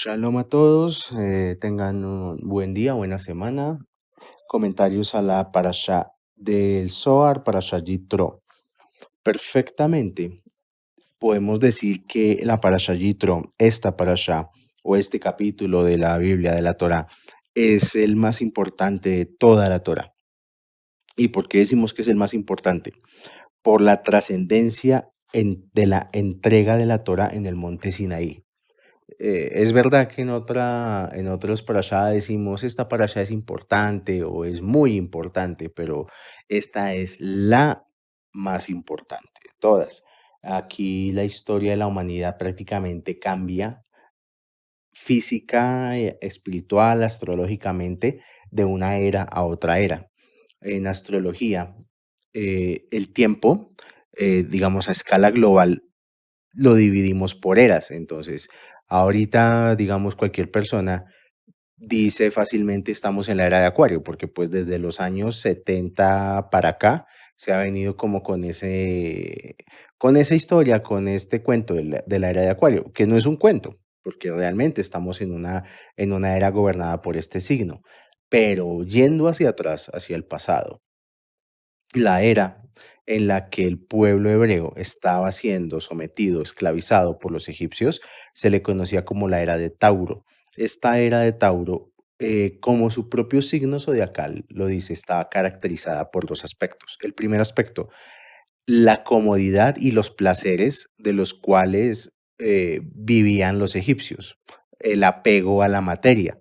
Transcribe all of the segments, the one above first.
Shalom a todos, tengan un buen día, buena semana. Comentarios a la parasha del Zohar, parasha Yitro. Perfectamente podemos decir que la parasha Yitro, esta parasha o este capítulo de la Biblia, de la Torá, es el más importante de toda la Torá. ¿Y por qué decimos que es el más importante? Por la trascendencia de la entrega de la Torá en el monte Sinaí. Es verdad que en otros parashá decimos esta parashá es importante o es muy importante, pero esta es la más importante de todas. Aquí la historia de la humanidad prácticamente cambia física, espiritual, astrológicamente, de una era a otra era. En astrología, el tiempo, digamos a escala global, lo dividimos por eras. Entonces, ahorita, digamos, cualquier persona dice fácilmente estamos en la era de Acuario, porque pues desde los años 70 para acá se ha venido como con esa historia, con este cuento de la era de Acuario, que no es un cuento, porque realmente estamos en una era gobernada por este signo. Pero yendo hacia atrás, hacia el pasado, la era en la que el pueblo hebreo estaba siendo sometido, esclavizado por los egipcios, se le conocía como la era de Tauro. Esta era de Tauro, como su propio signo zodiacal lo dice, estaba caracterizada por dos aspectos. El primer aspecto, la comodidad y los placeres de los cuales vivían los egipcios, el apego a la materia.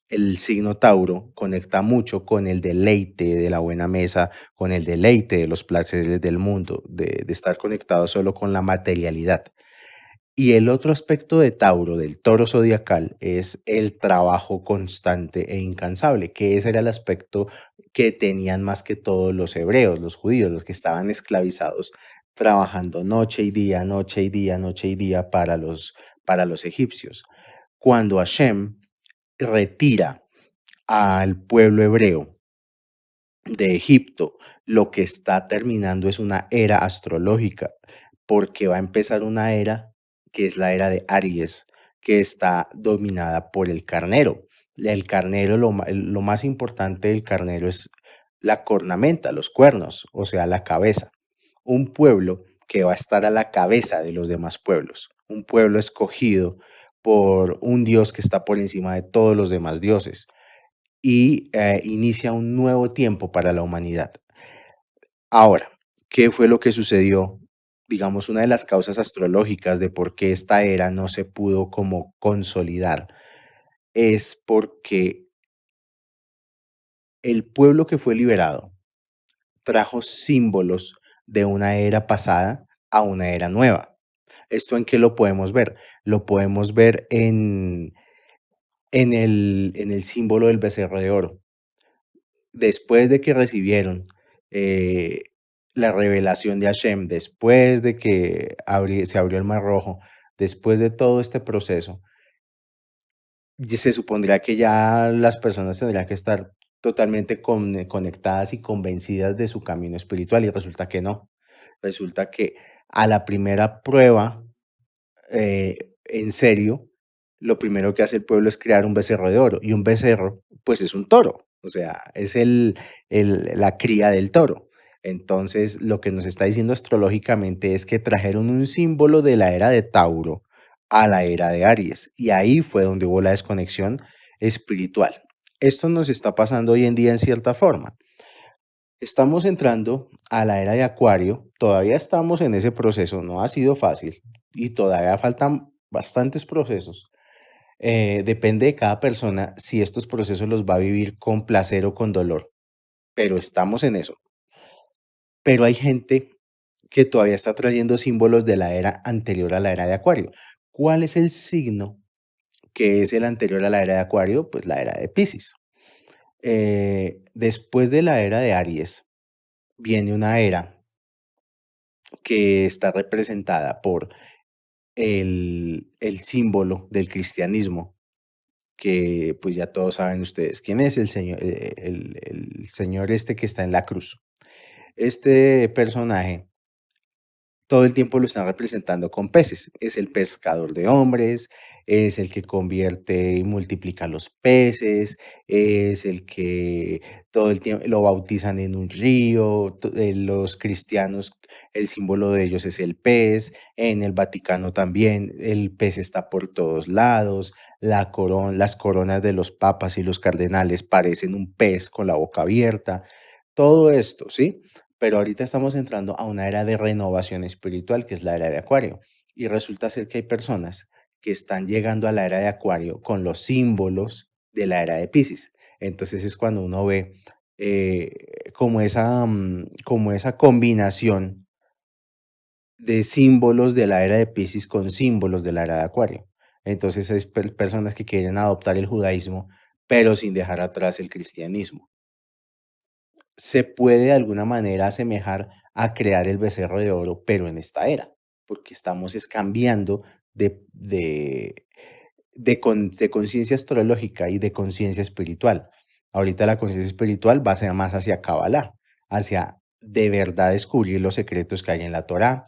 El signo Tauro conecta mucho con el deleite de la buena mesa, con el deleite de los placeres del mundo, de estar conectado solo con la materialidad. Y el otro aspecto de Tauro, del toro zodiacal, es el trabajo constante e incansable, que ese era el aspecto que tenían más que todos los hebreos, los judíos, los que estaban esclavizados, trabajando noche y día, noche y día, noche y día para los egipcios. Cuando Hashem retira al pueblo hebreo de Egipto, lo que está terminando es una era astrológica, porque va a empezar una era que es la era de Aries, que está dominada por el carnero. El carnero, lo más importante del carnero es la cornamenta, los cuernos, o sea, la cabeza. Un pueblo que va a estar a la cabeza de los demás pueblos, un pueblo escogido por un Dios que está por encima de todos los demás dioses y inicia un nuevo tiempo para la humanidad. Ahora, ¿qué fue lo que sucedió? Digamos, una de las causas astrológicas de por qué esta era no se pudo como consolidar es porque el pueblo que fue liberado trajo símbolos de una era pasada a una era nueva. ¿Esto en qué lo podemos ver? Lo podemos ver en el símbolo del becerro de oro. Después de que recibieron eh, la revelación de Hashem, después de que se abrió el Mar Rojo, después de todo este proceso, se supondría que ya las personas tendrían que estar totalmente conectadas y convencidas de su camino espiritual y resulta que no. Resulta que a la primera prueba, en serio, lo primero que hace el pueblo es crear un becerro de oro y un becerro, pues es un toro, o sea, es la cría del toro. Entonces, lo que nos está diciendo astrológicamente es que trajeron un símbolo de la era de Tauro a la era de Aries y ahí fue donde hubo la desconexión espiritual. Esto nos está pasando hoy en día en cierta forma. Estamos entrando a la era de Acuario, todavía estamos en ese proceso, no ha sido fácil y todavía faltan bastantes procesos. Depende de cada persona si estos procesos los va a vivir con placer o con dolor, pero estamos en eso. Pero hay gente que todavía está trayendo símbolos de la era anterior a la era de Acuario. ¿Cuál es el signo que es el anterior a la era de Acuario? Pues la era de Piscis. Después de la era de Aries viene una era que está representada por el símbolo del cristianismo, que pues ya todos saben ustedes quién es el señor, el señor este que está en la cruz. Este personaje todo el tiempo lo están representando con peces. Es el pescador de hombres, es el que convierte y multiplica los peces, es el que todo el tiempo lo bautizan en un río, los cristianos, el símbolo de ellos es el pez, en el Vaticano también el pez está por todos lados, las coronas de los papas y los cardenales parecen un pez con la boca abierta, todo esto, ¿sí? Pero ahorita estamos entrando a una era de renovación espiritual, que es la era de Acuario. Y resulta ser que hay personas que están llegando a la era de Acuario con los símbolos de la era de Piscis. Entonces es cuando uno ve como esa combinación de símbolos de la era de Piscis con símbolos de la era de Acuario. Entonces es personas que quieren adoptar el judaísmo, pero sin dejar atrás el cristianismo. Se puede de alguna manera asemejar a crear el becerro de oro, pero en esta era, porque estamos es cambiando de conciencia astrológica y de conciencia espiritual. Ahorita la conciencia espiritual va a ser más hacia Kabbalah, hacia de verdad descubrir los secretos que hay en la Torá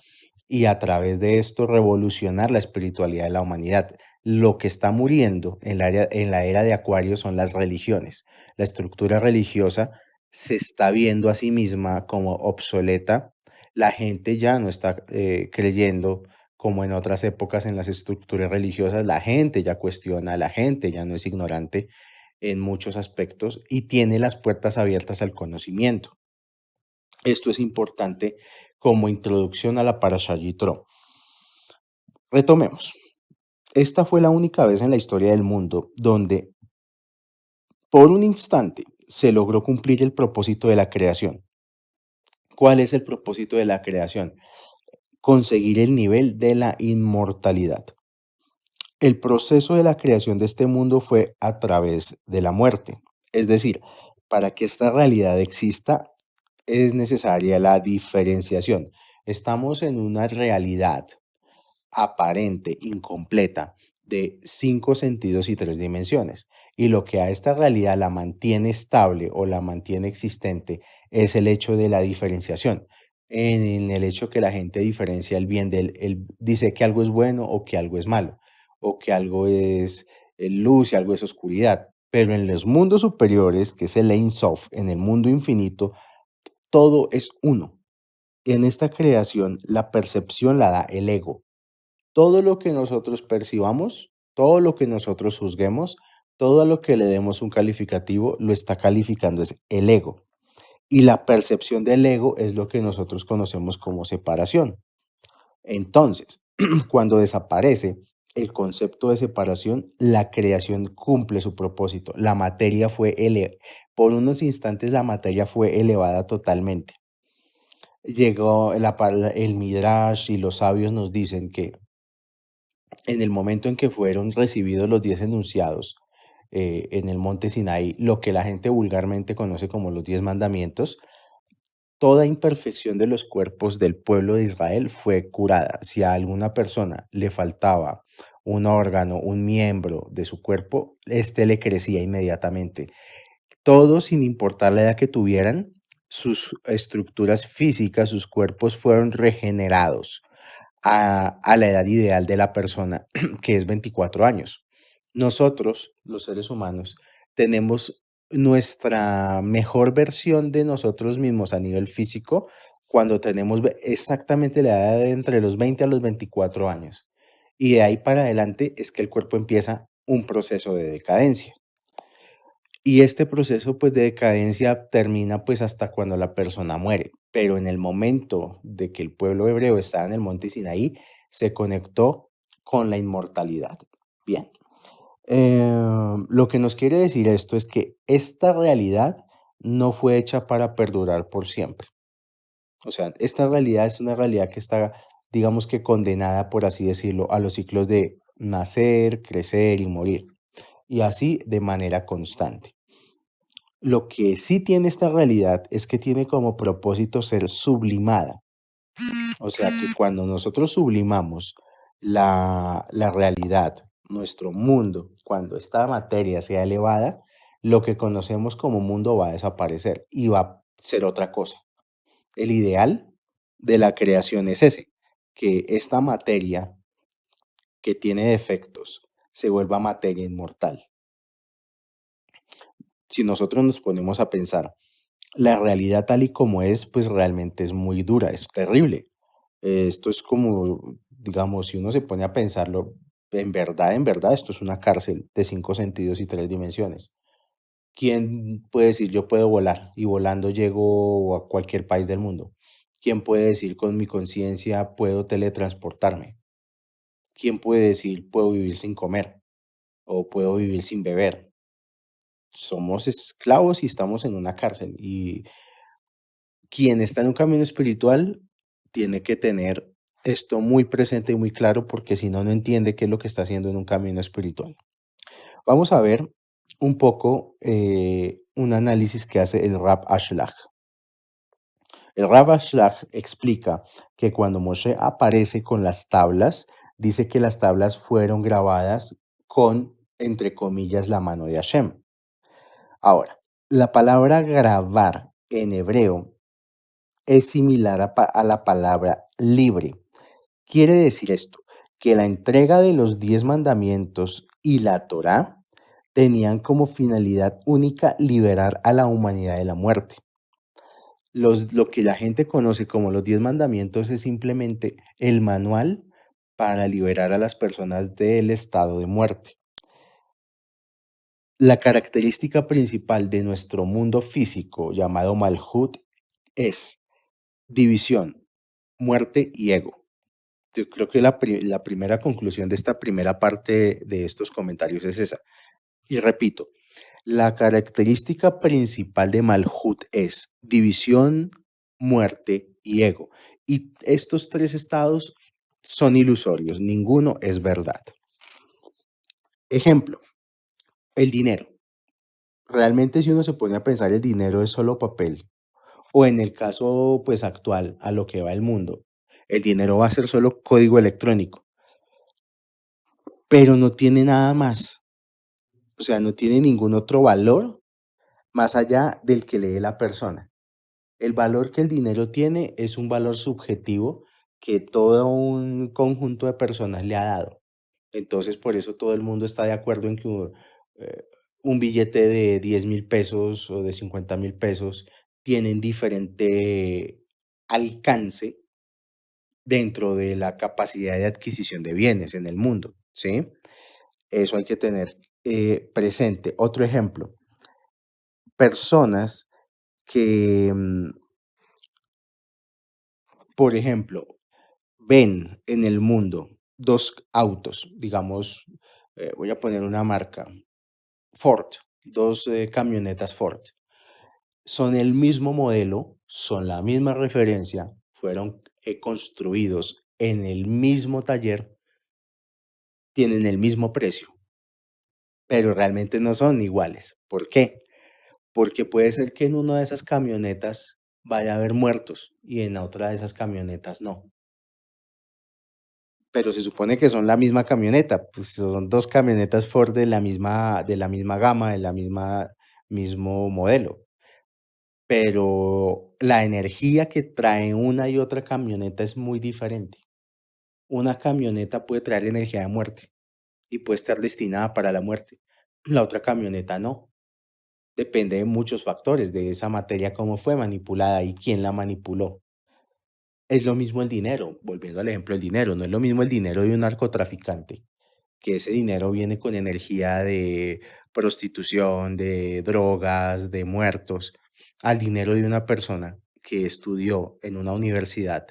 y a través de esto revolucionar la espiritualidad de la humanidad. Lo que está muriendo en la era de Acuario son las religiones. La estructura religiosa se está viendo a sí misma como obsoleta. La gente ya no está creyendo como en otras épocas en las estructuras religiosas, la gente ya cuestiona, la gente ya no es ignorante en muchos aspectos y tiene las puertas abiertas al conocimiento. Esto es importante como introducción a la Parashá Yitro. Retomemos. Esta fue la única vez en la historia del mundo donde por un instante se logró cumplir el propósito de la creación. ¿Cuál es el propósito de la creación? Conseguir el nivel de la inmortalidad. El proceso de la creación de este mundo fue a través de la muerte. Es decir, para que esta realidad exista es necesaria la diferenciación. Estamos en una realidad aparente, incompleta, de 5 sentidos y 3 dimensiones. Y lo que a esta realidad la mantiene estable o la mantiene existente es el hecho de la diferenciación. En el hecho que la gente diferencia el bien dice que algo es bueno o que algo es malo, o que algo es luz y algo es oscuridad. Pero en los mundos superiores, que es el Ein Sof, en el mundo infinito, todo es uno. En esta creación, la percepción la da el ego. Todo lo que nosotros percibamos, todo lo que nosotros juzguemos, todo a lo que le demos un calificativo, lo está calificando es el ego. Y la percepción del ego es lo que nosotros conocemos como separación. Entonces, cuando desaparece el concepto de separación, la creación cumple su propósito. La materia fue elevada. Por unos instantes la materia fue elevada totalmente. Llegó el Midrash y los sabios nos dicen que en el momento en que fueron recibidos los 10 enunciados en el monte Sinaí, lo que la gente vulgarmente conoce como los 10 mandamientos, toda imperfección de los cuerpos del pueblo de Israel fue curada. Si a alguna persona le faltaba un órgano, un miembro de su cuerpo, este le crecía inmediatamente. Todos, sin importar la edad que tuvieran, sus estructuras físicas, sus cuerpos fueron regenerados a la edad ideal de la persona, que es 24 años. Nosotros, los seres humanos, tenemos nuestra mejor versión de nosotros mismos a nivel físico cuando tenemos exactamente la edad de entre los 20 a los 24 años. Y de ahí para adelante es que el cuerpo empieza un proceso de decadencia. Y este proceso pues de decadencia termina pues hasta cuando la persona muere. Pero en el momento de que el pueblo hebreo estaba en el monte Sinaí, se conectó con la inmortalidad. Bien. Lo que nos quiere decir esto es que esta realidad no fue hecha para perdurar por siempre. O sea, esta realidad es una realidad que está, digamos que condenada, por así decirlo, a los ciclos de nacer, crecer y morir. Y así de manera constante. Lo que sí tiene esta realidad es que tiene como propósito ser sublimada. O sea que cuando nosotros sublimamos la realidad, nuestro mundo, cuando esta materia sea elevada, lo que conocemos como mundo va a desaparecer y va a ser otra cosa. El ideal de la creación es ese, que esta materia que tiene defectos se vuelva materia inmortal. Si nosotros nos ponemos a pensar, la realidad tal y como es, pues realmente es muy dura, es terrible. Esto es como, digamos, si uno se pone a pensarlo, en verdad, esto es una cárcel de 5 sentidos y 3 dimensiones. ¿Quién puede decir yo puedo volar y volando llego a cualquier país del mundo? ¿Quién puede decir con mi conciencia puedo teletransportarme? ¿Quién puede decir puedo vivir sin comer o puedo vivir sin beber? Somos esclavos y estamos en una cárcel. Y quien está en un camino espiritual tiene que tener esto muy presente y muy claro porque si no, no entiende qué es lo que está haciendo en un camino espiritual. Vamos a ver un poco un análisis que hace el Rab Ashlag. El Rab Ashlag explica que cuando Moshe aparece con las tablas, dice que las tablas fueron grabadas con, entre comillas, la mano de Hashem. Ahora, la palabra grabar en hebreo es similar a la palabra libre. Quiere decir esto, que la entrega de los 10 mandamientos y la Torá tenían como finalidad única liberar a la humanidad de la muerte. Lo que la gente conoce como los 10 mandamientos es simplemente el manual para liberar a las personas del estado de muerte. La característica principal de nuestro mundo físico llamado Malhut es división, muerte y ego. Yo creo que la primera conclusión de esta primera parte de estos comentarios es esa. Y repito, la característica principal de Malhut es división, muerte y ego. Y estos tres estados son ilusorios, ninguno es verdad. Ejemplo, el dinero. Realmente si uno se pone a pensar, el dinero es solo papel. O en el caso pues actual, a lo que va el mundo, el dinero va a ser solo código electrónico, pero no tiene nada más. O sea, no tiene ningún otro valor más allá del que lee la persona. El valor que el dinero tiene es un valor subjetivo que todo un conjunto de personas le ha dado. Entonces, por eso todo el mundo está de acuerdo en que eh, un billete de 10.000 pesos o de 50.000 pesos tienen diferente alcance dentro de la capacidad de adquisición de bienes en el mundo, ¿sí? Eso hay que tener presente. Otro ejemplo, personas que, por ejemplo, ven en el mundo dos autos, digamos, voy a poner una marca, Ford, dos camionetas Ford. Son el mismo modelo, son la misma referencia, fueron construidos en el mismo taller, tienen el mismo precio, pero realmente no son iguales. ¿Por qué? Porque puede ser que en una de esas camionetas vaya a haber muertos y en la otra de esas camionetas no. Pero se supone que son la misma camioneta, pues son dos camionetas Ford de la misma gama, de la mismo modelo. Pero la energía que trae una y otra camioneta es muy diferente. Una camioneta puede traer energía de muerte y puede estar destinada para la muerte. La otra camioneta no. Depende de muchos factores, de esa materia, cómo fue manipulada y quién la manipuló. Es lo mismo el dinero, volviendo al ejemplo del dinero, no es lo mismo el dinero de un narcotraficante, que ese dinero viene con energía de prostitución, de drogas, de muertos, al dinero de una persona que estudió en una universidad,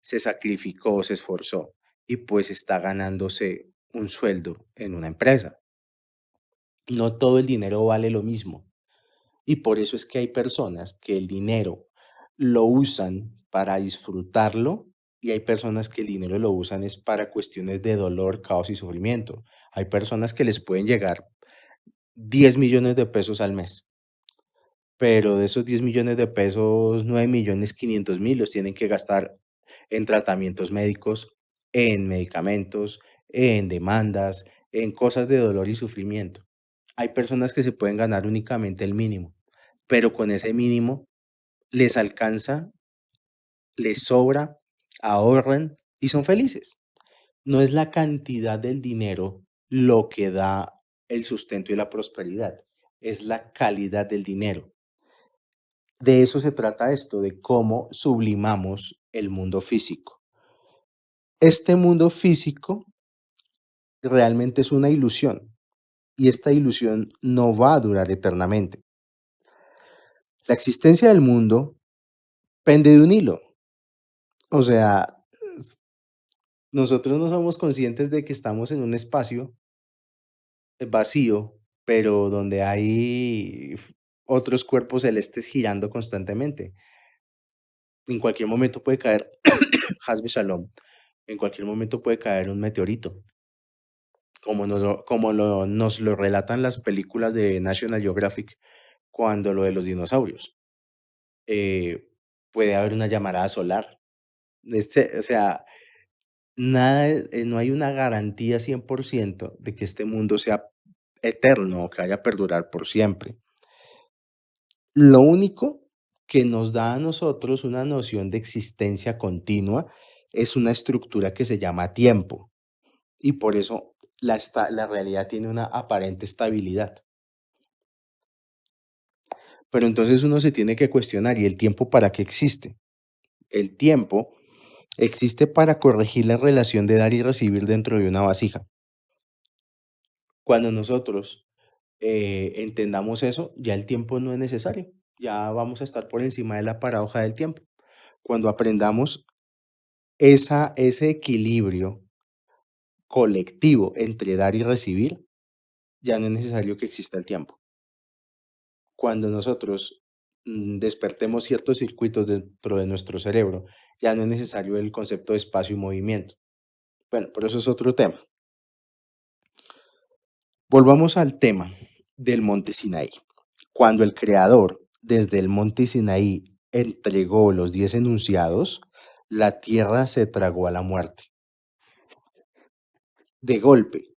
se sacrificó, se esforzó y pues está ganándose un sueldo en una empresa. No todo el dinero vale lo mismo. Y por eso es que hay personas que el dinero lo usan para disfrutarlo y hay personas que el dinero lo usan es para cuestiones de dolor, caos y sufrimiento. Hay personas que les pueden llegar 10 millones de pesos al mes, pero de esos 10 millones de pesos, 9.500.000 los tienen que gastar en tratamientos médicos, en medicamentos, en demandas, en cosas de dolor y sufrimiento. Hay personas que se pueden ganar únicamente el mínimo, pero con ese mínimo les alcanza, les sobra, ahorran y son felices. No es la cantidad del dinero lo que da el sustento y la prosperidad, es la calidad del dinero. De eso se trata esto, de cómo sublimamos el mundo físico. Este mundo físico realmente es una ilusión y esta ilusión no va a durar eternamente. La existencia del mundo pende de un hilo. O sea, nosotros no somos conscientes de que estamos en un espacio vacío, pero donde hay otros cuerpos celestes girando constantemente. En cualquier momento puede caer, Hasbe Shalom, en cualquier momento puede caer un meteorito, nos lo relatan las películas de National Geographic cuando lo de los dinosaurios. Eh, Puede haber una llamarada solar. O sea, nada, no hay una garantía 100% de que este mundo sea eterno o que vaya a perdurar por siempre. Lo único que nos da a nosotros una noción de existencia continua es una estructura que se llama tiempo y por eso la realidad tiene una aparente estabilidad. Pero entonces uno se tiene que cuestionar, ¿y el tiempo para qué existe? El tiempo existe para corregir la relación de dar y recibir dentro de una vasija. Cuando nosotros entendamos eso, ya el tiempo no es necesario, ya vamos a estar por encima de la paradoja del tiempo. Cuando aprendamos ese equilibrio colectivo entre dar y recibir, ya no es necesario que exista el tiempo. Cuando nosotros despertemos ciertos circuitos dentro de nuestro cerebro, ya no es necesario el concepto de espacio y movimiento. Bueno, pero eso es otro tema. Volvamos al tema del monte Sinaí. Cuando el Creador desde el monte Sinaí entregó los 10 enunciados, la tierra se tragó a la muerte. De golpe,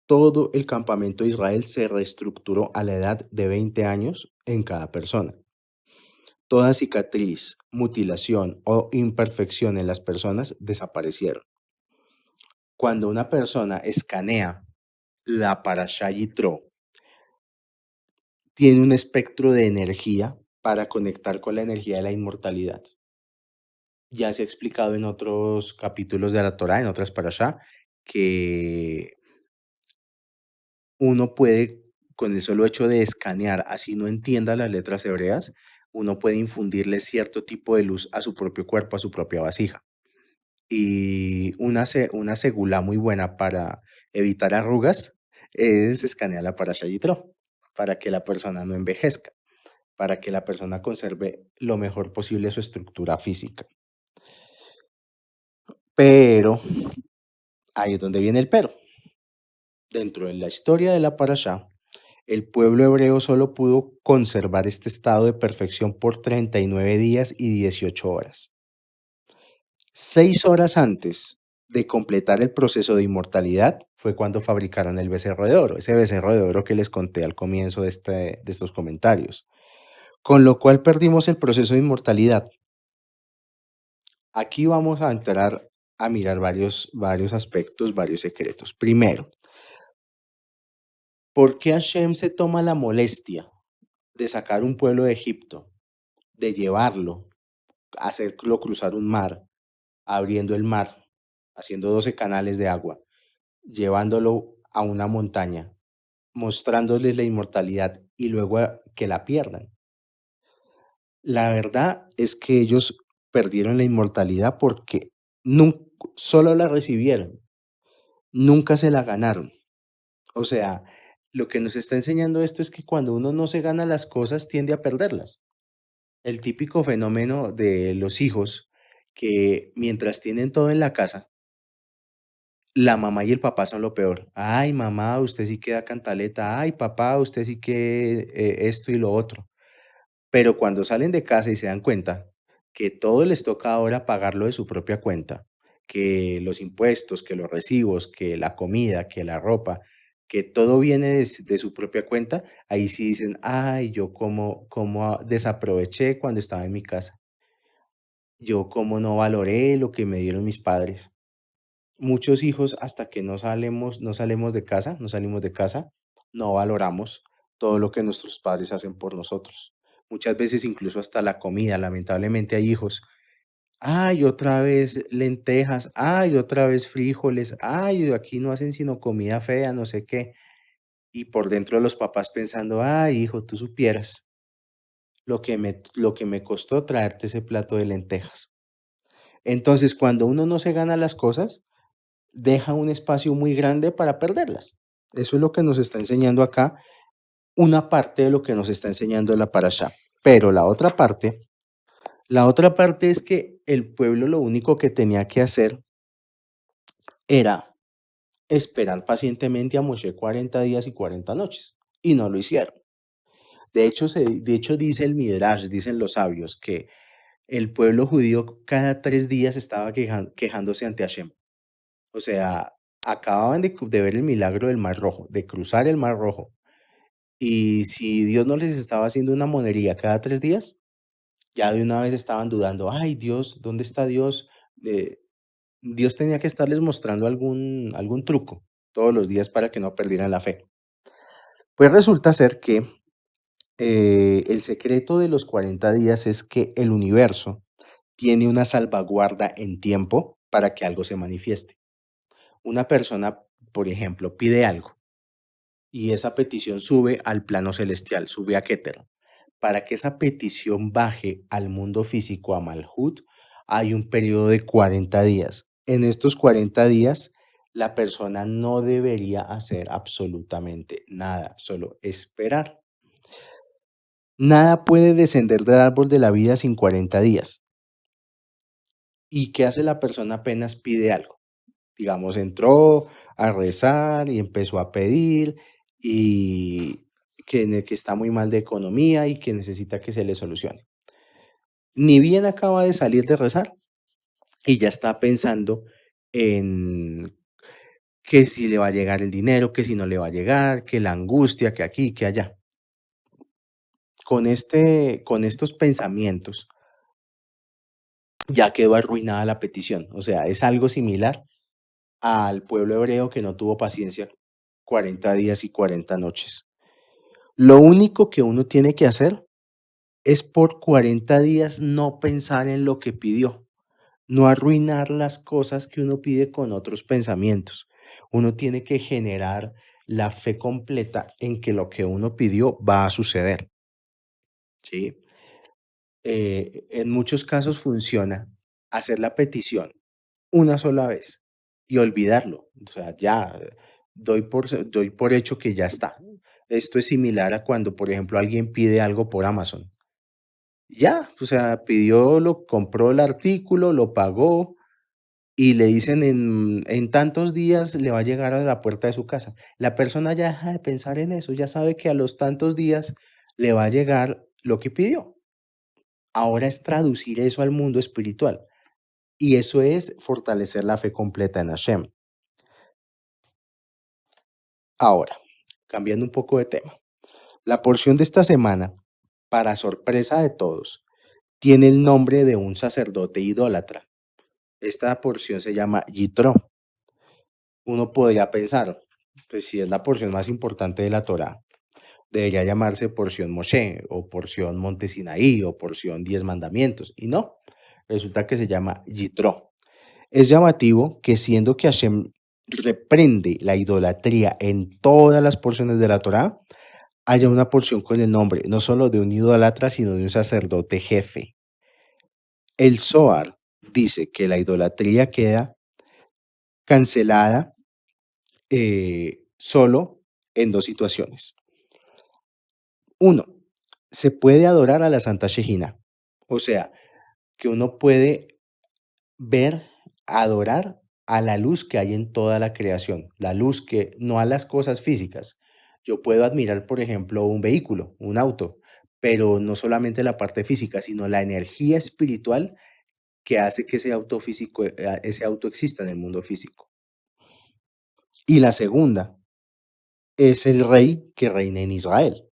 todo el campamento de Israel se reestructuró a la edad de 20 años en cada persona. Toda cicatriz, mutilación o imperfección en las personas desaparecieron. Cuando una persona escanea la Parashá Yitro, tiene un espectro de energía para conectar con la energía de la inmortalidad. Ya se ha explicado en otros capítulos de la Torá, en otras Parashá, que uno puede, con el solo hecho de escanear, así no entienda las letras hebreas, uno puede infundirle cierto tipo de luz a su propio cuerpo, a su propia vasija. Y una segula muy buena para evitar arrugas es escanear la Parashá Yitro, para que la persona no envejezca, para que la persona conserve lo mejor posible su estructura física. Pero ahí es donde viene el pero. Dentro de la historia de la Parashá, el pueblo hebreo solo pudo conservar este estado de perfección por 39 días y 18 horas. 6 horas antes de completar el proceso de inmortalidad fue cuando fabricaron el becerro de oro, ese becerro de oro que les conté al comienzo de estos comentarios. Con lo cual perdimos el proceso de inmortalidad. Aquí vamos a entrar a mirar varios aspectos, varios secretos. Primero, ¿por qué Hashem se toma la molestia de sacar un pueblo de Egipto, de llevarlo, hacerlo cruzar un mar, abriendo el mar, haciendo 12 canales de agua, llevándolo a una montaña, mostrándoles la inmortalidad y luego que la pierdan? La verdad es que ellos perdieron la inmortalidad porque solo la recibieron, nunca se la ganaron. O sea, lo que nos está enseñando esto es que cuando uno no se gana las cosas, tiende a perderlas. El típico fenómeno de los hijos que mientras tienen todo en la casa, la mamá y el papá son lo peor. Ay, mamá, usted sí queda cantaleta. Ay, papá, usted sí que esto y lo otro. Pero cuando salen de casa y se dan cuenta que todo les toca ahora pagarlo de su propia cuenta, que los impuestos, que los recibos, que la comida, que la ropa, que todo viene de su propia cuenta, ahí sí dicen, ay, yo como desaproveché cuando estaba en mi casa, yo como no valoré lo que me dieron mis padres. Muchos hijos hasta que no salimos de casa, no valoramos todo lo que nuestros padres hacen por nosotros. Muchas veces incluso hasta la comida, lamentablemente hay hijos, ay, otra vez lentejas, ay, otra vez frijoles, ay, aquí no hacen sino comida fea, no sé qué. Y por dentro de los papás pensando, ay, hijo, tú supieras lo que me costó traerte ese plato de lentejas. Entonces, cuando uno no se gana las cosas, deja un espacio muy grande para perderlas. Eso es lo que nos está enseñando acá, una parte de lo que nos está enseñando la parashá. Pero la otra parte es que el pueblo lo único que tenía que hacer era esperar pacientemente a Moshe 40 días y 40 noches. Y no lo hicieron. De hecho dice el Midrash, dicen los sabios, que el pueblo judío cada 3 días estaba quejándose ante Hashem. O sea, acababan de ver el milagro del Mar Rojo, de cruzar el Mar Rojo. Y si Dios no les estaba haciendo una monería cada 3 días, ya de una vez estaban dudando, ay Dios, ¿dónde está Dios? Eh, Dios tenía que estarles mostrando algún truco todos los días para que no perdieran la fe. Pues resulta ser que el secreto de los 40 días es que el universo tiene una salvaguarda en tiempo para que algo se manifieste. Una persona, por ejemplo, pide algo y esa petición sube al plano celestial, sube a Keter. Para que esa petición baje al mundo físico, a Malhut, hay un periodo de 40 días. En estos 40 días, la persona no debería hacer absolutamente nada, solo esperar. Nada puede descender del árbol de la vida sin 40 días. ¿Y qué hace la persona apenas pide algo? Digamos, entró a rezar y empezó a pedir y que está muy mal de economía y que necesita que se le solucione. Ni bien acaba de salir de rezar y ya está pensando en que si le va a llegar el dinero, que si no le va a llegar, que la angustia, que aquí, que allá. Con estos pensamientos ya quedó arruinada la petición. O sea, es algo similar al pueblo hebreo que no tuvo paciencia 40 días y 40 noches. Lo único que uno tiene que hacer es por 40 días no pensar en lo que pidió, no arruinar las cosas que uno pide con otros pensamientos. Uno tiene que generar la fe completa en que lo que uno pidió va a suceder, ¿sí? En muchos casos funciona hacer la petición una sola vez y olvidarlo. O sea, ya doy por hecho que ya está. Esto es similar a cuando, por ejemplo, alguien pide algo por Amazon. Ya, o sea, compró el artículo, lo pagó y le dicen en tantos días le va a llegar a la puerta de su casa. La persona ya deja de pensar en eso, ya sabe que a los tantos días le va a llegar lo que pidió. Ahora es traducir eso al mundo espiritual. Y eso es fortalecer la fe completa en Hashem. Ahora, cambiando un poco de tema. La porción de esta semana, para sorpresa de todos, tiene el nombre de un sacerdote idólatra. Esta porción se llama Yitro. Uno podría pensar, pues si es la porción más importante de la Torá, debería llamarse porción Moshe o porción Monte Sinaí o porción 10 mandamientos. Y no, resulta que se llama Yitro. Es llamativo que siendo que Hashem reprende la idolatría en todas las porciones de la Torá, haya una porción con el nombre no solo de un idólatra, sino de un sacerdote jefe. El Zohar dice que la idolatría queda cancelada solo en dos situaciones. Uno, se puede adorar a la Santa Shejina, o sea, que uno puede ver, adorar a la luz que hay en toda la creación, la luz que no a las cosas físicas. Yo puedo admirar, por ejemplo, un vehículo, un auto, pero no solamente la parte física, sino la energía espiritual que hace que ese auto exista en el mundo físico. Y la segunda es el rey que reina en Israel.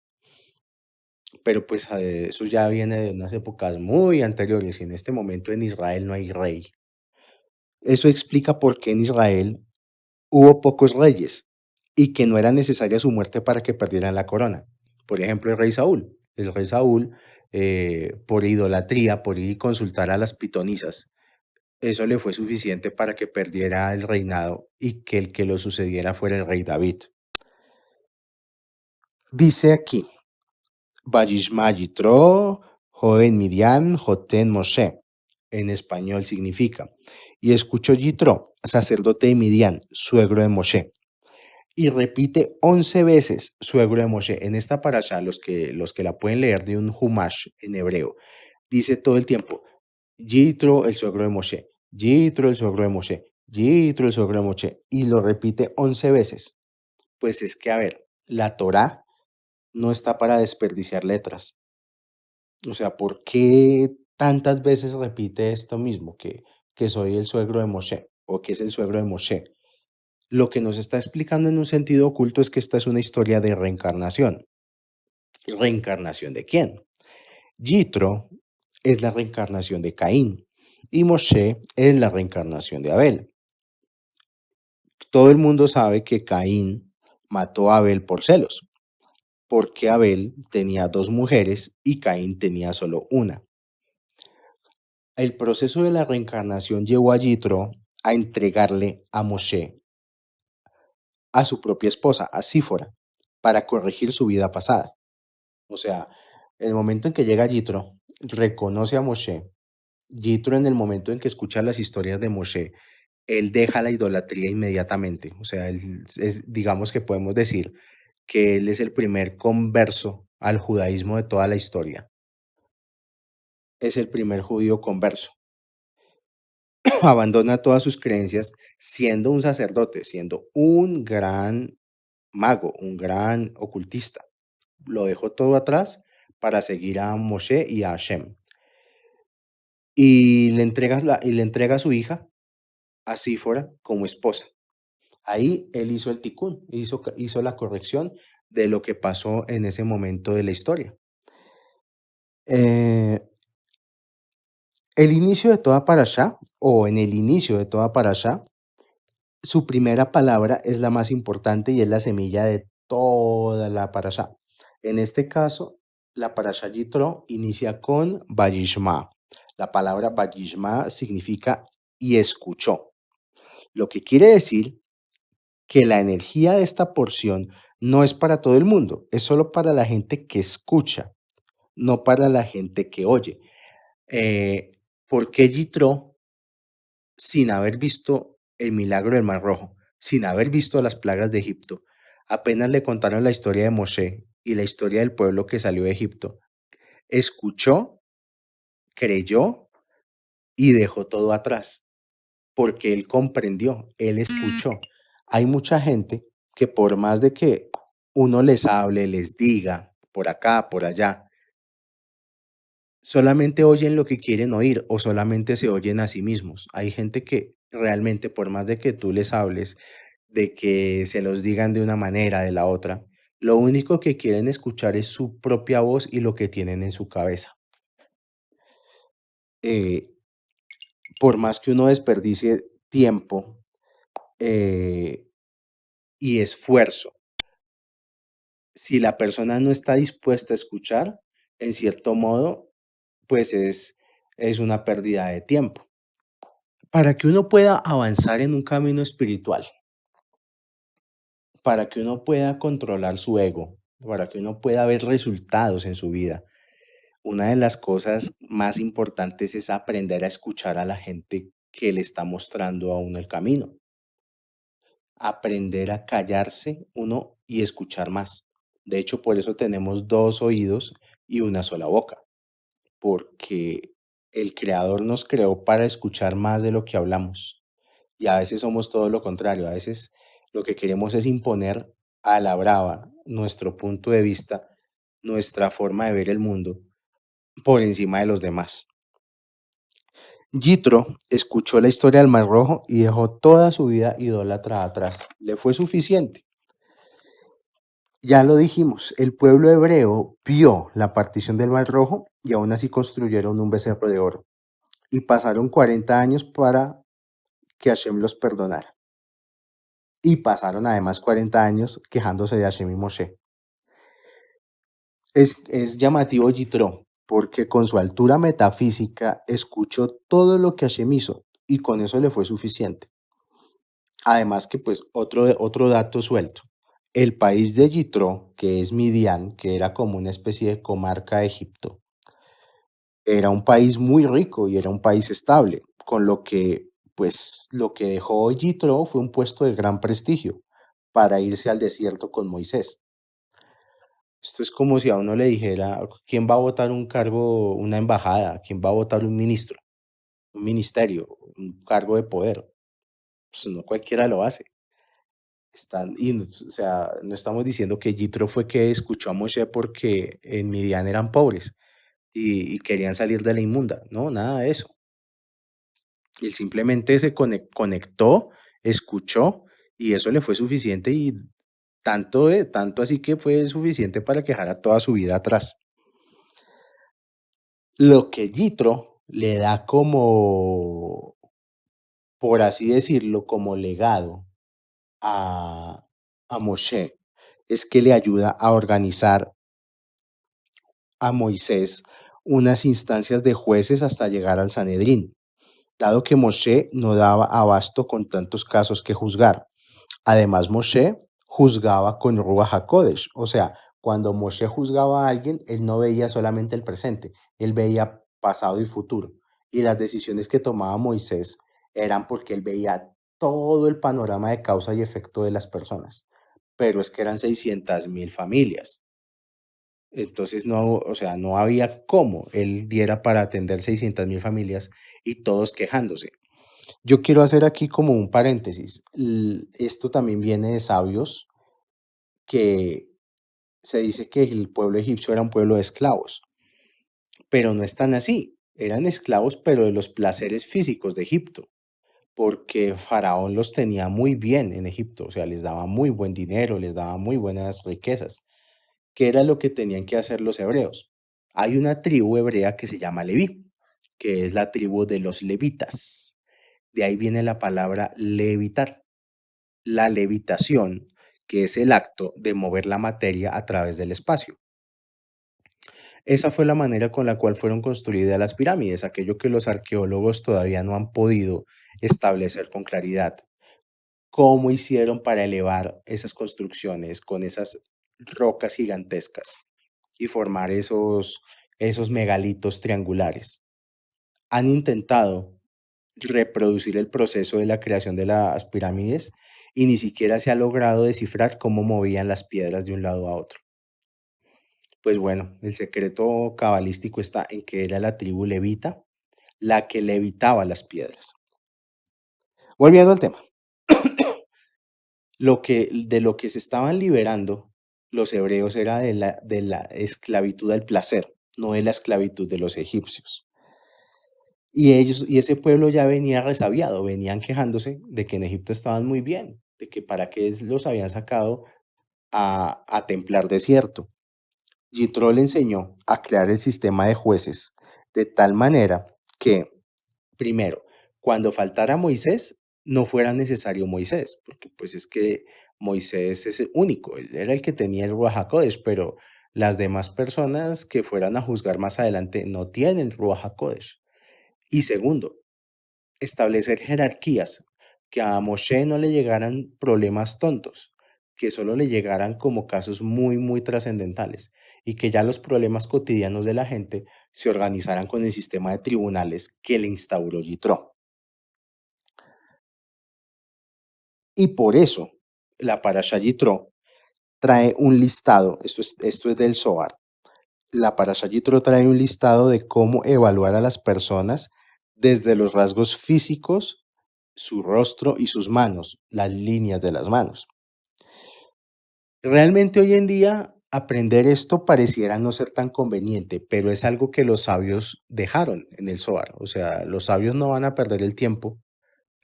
Pero pues eso ya viene de unas épocas muy anteriores y en este momento en Israel no hay rey. Eso explica por qué en Israel hubo pocos reyes y que no era necesaria su muerte para que perdieran la corona. Por ejemplo, el rey Saúl. El rey Saúl, por idolatría, por ir y consultar a las pitonisas, eso le fue suficiente para que perdiera el reinado y que el que lo sucediera fuera el rey David. Dice aquí, Vayishma Yitro, joven Miriam, Joten Moshe. En español significa, y escuchó Yitro, sacerdote de Midian, suegro de Moshe. Y repite 11 veces suegro de Moshe. En esta parasha, los que la pueden leer de un Humash en hebreo, dice todo el tiempo, Yitro, el suegro de Moshe, Yitro, el suegro de Moshe, Yitro, el suegro de Moshe, y lo repite 11 veces. Pues es que, a ver, la Torá no está para desperdiciar letras. O sea, ¿por qué tantas veces repite esto mismo, que soy el suegro de Moshe o que es el suegro de Moshe? Lo que nos está explicando en un sentido oculto es que esta es una historia de reencarnación. ¿Reencarnación de quién? Yitro es la reencarnación de Caín y Moshe es la reencarnación de Abel. Todo el mundo sabe que Caín mató a Abel por celos, porque Abel tenía dos mujeres y Caín tenía solo una. El proceso de la reencarnación llevó a Yitro a entregarle a Moshe a su propia esposa, a Sífora, para corregir su vida pasada. O sea, el momento en que llega Yitro, reconoce a Moshe. Yitro, en el momento en que escucha las historias de Moshe, él deja la idolatría inmediatamente. O sea, digamos que podemos decir que él es el primer converso al judaísmo de toda la historia. Es el primer judío converso. Abandona todas sus creencias siendo un sacerdote, siendo un gran mago, un gran ocultista. Lo dejó todo atrás para seguir a Moshe y a Hashem. Y le entrega a su hija, a Sífora, como esposa. Ahí él hizo el tikkun, hizo la corrección de lo que pasó en ese momento de la historia. Eh, el inicio de toda parashá, o en el inicio de toda parashá, su primera palabra es la más importante y es la semilla de toda la parashá. En este caso, la parashá Yitro inicia con Vayishma. La palabra Vayishma significa y escuchó, lo que quiere decir que la energía de esta porción no es para todo el mundo, es solo para la gente que escucha, no para la gente que oye. Eh, ¿Por qué Yitro, sin haber visto el milagro del Mar Rojo, sin haber visto las plagas de Egipto, apenas le contaron la historia de Moshe y la historia del pueblo que salió de Egipto, escuchó, creyó y dejó todo atrás? Porque él comprendió, él escuchó? Hay mucha gente que por más de que uno les hable, les diga, por acá, por allá, solamente oyen lo que quieren oír o solamente se oyen a sí mismos. Hay gente que realmente, por más de que tú les hables, de que se los digan de una manera, de la otra, lo único que quieren escuchar es su propia voz y lo que tienen en su cabeza. Eh, por más que uno desperdicie tiempo y esfuerzo, si la persona no está dispuesta a escuchar, en cierto modo, pues es una pérdida de tiempo. Para que uno pueda avanzar en un camino espiritual, para que uno pueda controlar su ego, para que uno pueda ver resultados en su vida, una de las cosas más importantes es aprender a escuchar a la gente que le está mostrando a uno el camino. Aprender a callarse uno y escuchar más. De hecho, por eso tenemos dos oídos y una sola boca, porque el Creador nos creó para escuchar más de lo que hablamos. Y a veces somos todo lo contrario, a veces lo que queremos es imponer a la brava nuestro punto de vista, nuestra forma de ver el mundo por encima de los demás. Yitro escuchó la historia del Mar Rojo y dejó toda su vida idólatra atrás. Le fue suficiente. Ya lo dijimos, el pueblo hebreo vio la partición del Mar Rojo y aún así construyeron un becerro de oro. Y pasaron 40 años para que Hashem los perdonara. Y pasaron además 40 años quejándose de Hashem y Moshe. Es llamativo Yitro, porque con su altura metafísica escuchó todo lo que Hashem hizo y con eso le fue suficiente. Además que pues otro dato suelto. El país de Yitro, que es Midian, que era como una especie de comarca de Egipto, era un país muy rico y era un país estable, con lo que pues lo que dejó Yitro fue un puesto de gran prestigio para irse al desierto con Moisés. Esto es como si a uno le dijera, ¿quién va a votar un cargo, una embajada? ¿Quién va a votar un ministro, un ministerio, un cargo de poder? Pues no cualquiera lo hace. O sea, no estamos diciendo que Yitro fue que escuchó a Moshe porque en Midian eran pobres y querían salir de la inmunda. No, nada de eso. Él simplemente se conectó, escuchó y eso le fue suficiente y tanto así que fue suficiente para que dejara toda su vida atrás. Lo que Yitro le da como, por así decirlo, como legado a, a Moshe es que le ayuda a organizar a Moisés unas instancias de jueces hasta llegar al Sanedrín, dado que Moshe no daba abasto con tantos casos que juzgar. Además, Moshe juzgaba con Ruach HaKodesh, o sea, cuando Moshe juzgaba a alguien, él no veía solamente el presente, él veía pasado y futuro. Y las decisiones que tomaba Moisés eran porque él veía todo el panorama de causa y efecto de las personas. Pero es que eran 600.000 familias. Entonces no, o sea, no había cómo él diera para atender 600.000 familias y todos quejándose. Yo quiero hacer aquí como un paréntesis. Esto también viene de sabios que se dice que el pueblo egipcio era un pueblo de esclavos, pero no es tan así. Eran esclavos, pero de los placeres físicos de Egipto, porque Faraón los tenía muy bien en Egipto, o sea, les daba muy buen dinero, les daba muy buenas riquezas. ¿Qué era lo que tenían que hacer los hebreos? Hay una tribu hebrea que se llama Leví, que es la tribu de los levitas. De ahí viene la palabra levitar. La levitación, que es el acto de mover la materia a través del espacio. Esa fue la manera con la cual fueron construidas las pirámides, aquello que los arqueólogos todavía no han podido establecer con claridad. ¿Cómo hicieron para elevar esas construcciones con esas rocas gigantescas y formar esos megalitos triangulares? Han intentado reproducir el proceso de la creación de las pirámides y ni siquiera se ha logrado descifrar cómo movían las piedras de un lado a otro. Pues bueno, el secreto cabalístico está en que era la tribu levita la que levitaba las piedras. Volviendo al tema, de lo que se estaban liberando los hebreos era de la esclavitud del placer, no de la esclavitud de los egipcios. Y ese pueblo ya venía resabiado, venían quejándose de que en Egipto estaban muy bien, de que para qué los habían sacado a templar desierto. Yitro le enseñó a crear el sistema de jueces de tal manera que, primero, cuando faltara Moisés, no fuera necesario Moisés, porque pues es que Moisés es el único, él era el que tenía el Ruach HaKodesh, pero las demás personas que fueran a juzgar más adelante no tienen Ruach HaKodesh. Y segundo, establecer jerarquías, que a Moshe no le llegaran problemas tontos, que solo le llegaran como casos muy, muy trascendentales y que ya los problemas cotidianos de la gente se organizaran con el sistema de tribunales que le instauró Yitro. Y por eso la Parashá Yitro trae un listado, esto es del Zohar, la Parashá Yitro trae un listado de cómo evaluar a las personas desde los rasgos físicos, su rostro y sus manos, las líneas de las manos. Realmente hoy en día aprender esto pareciera no ser tan conveniente, pero es algo que los sabios dejaron en el Zohar. O sea, los sabios no van a perder el tiempo.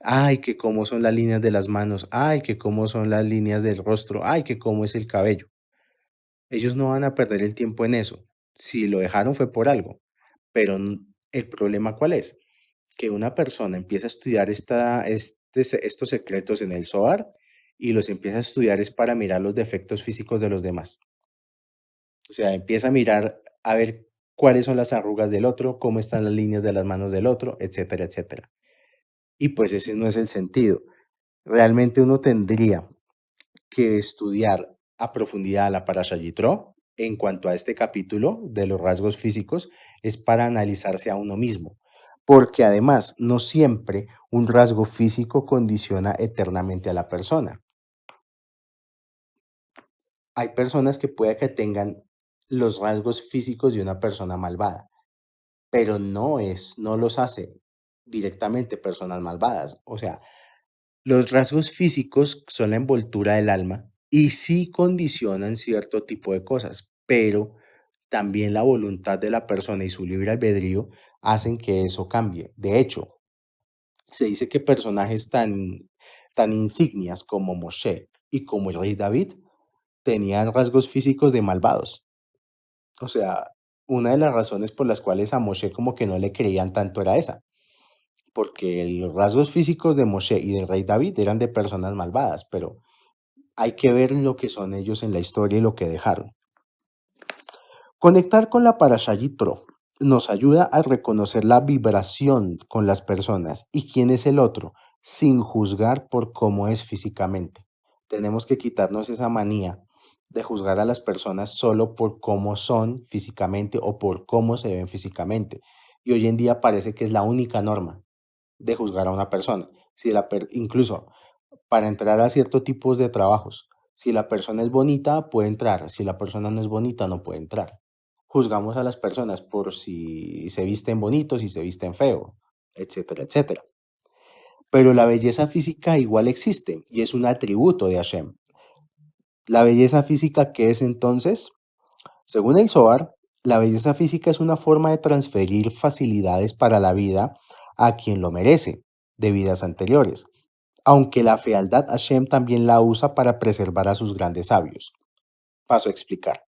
Ay, que cómo son las líneas de las manos. Ay, que cómo son las líneas del rostro. Ay, que cómo es el cabello. Ellos no van a perder el tiempo en eso. Si lo dejaron fue por algo. Pero el problema ¿cuál es? Que una persona empieza a estudiar estos secretos en el Zohar y los empieza a estudiar es para mirar los defectos físicos de los demás. O sea, empieza a mirar a ver cuáles son las arrugas del otro, cómo están las líneas de las manos del otro, etcétera, etcétera. Y pues ese no es el sentido. Realmente uno tendría que estudiar a profundidad la Parashat Yitro en cuanto a este capítulo de los rasgos físicos es para analizarse a uno mismo, porque además no siempre un rasgo físico condiciona eternamente a la persona. Hay personas que puede que tengan los rasgos físicos de una persona malvada, pero no los hace directamente personas malvadas. O sea, los rasgos físicos son la envoltura del alma y sí condicionan cierto tipo de cosas, pero también la voluntad de la persona y su libre albedrío hacen que eso cambie. De hecho, se dice que personajes tan insignias como Moshe y como el rey David tenían rasgos físicos de malvados. O sea, una de las razones por las cuales a Moshe como que no le creían tanto era esa, porque los rasgos físicos de Moshe y del rey David eran de personas malvadas, pero hay que ver lo que son ellos en la historia y lo que dejaron. Conectar con la Parashá Yitro nos ayuda a reconocer la vibración con las personas y quién es el otro, sin juzgar por cómo es físicamente. Tenemos que quitarnos esa manía de juzgar a las personas solo por cómo son físicamente o por cómo se ven físicamente. Y hoy en día parece que es la única norma de juzgar a una persona. Si incluso para entrar a ciertos tipos de trabajos, si la persona es bonita, puede entrar. Si la persona no es bonita, no puede entrar. Juzgamos a las personas por si se visten bonitos, si se visten feo, etcétera, etcétera. Pero la belleza física igual existe y es un atributo de Hashem. ¿La belleza física qué es entonces? Según el Zohar, la belleza física es una forma de transferir facilidades para la vida a quien lo merece, de vidas anteriores, aunque la fealdad Hashem también la usa para preservar a sus grandes sabios. Paso a explicar.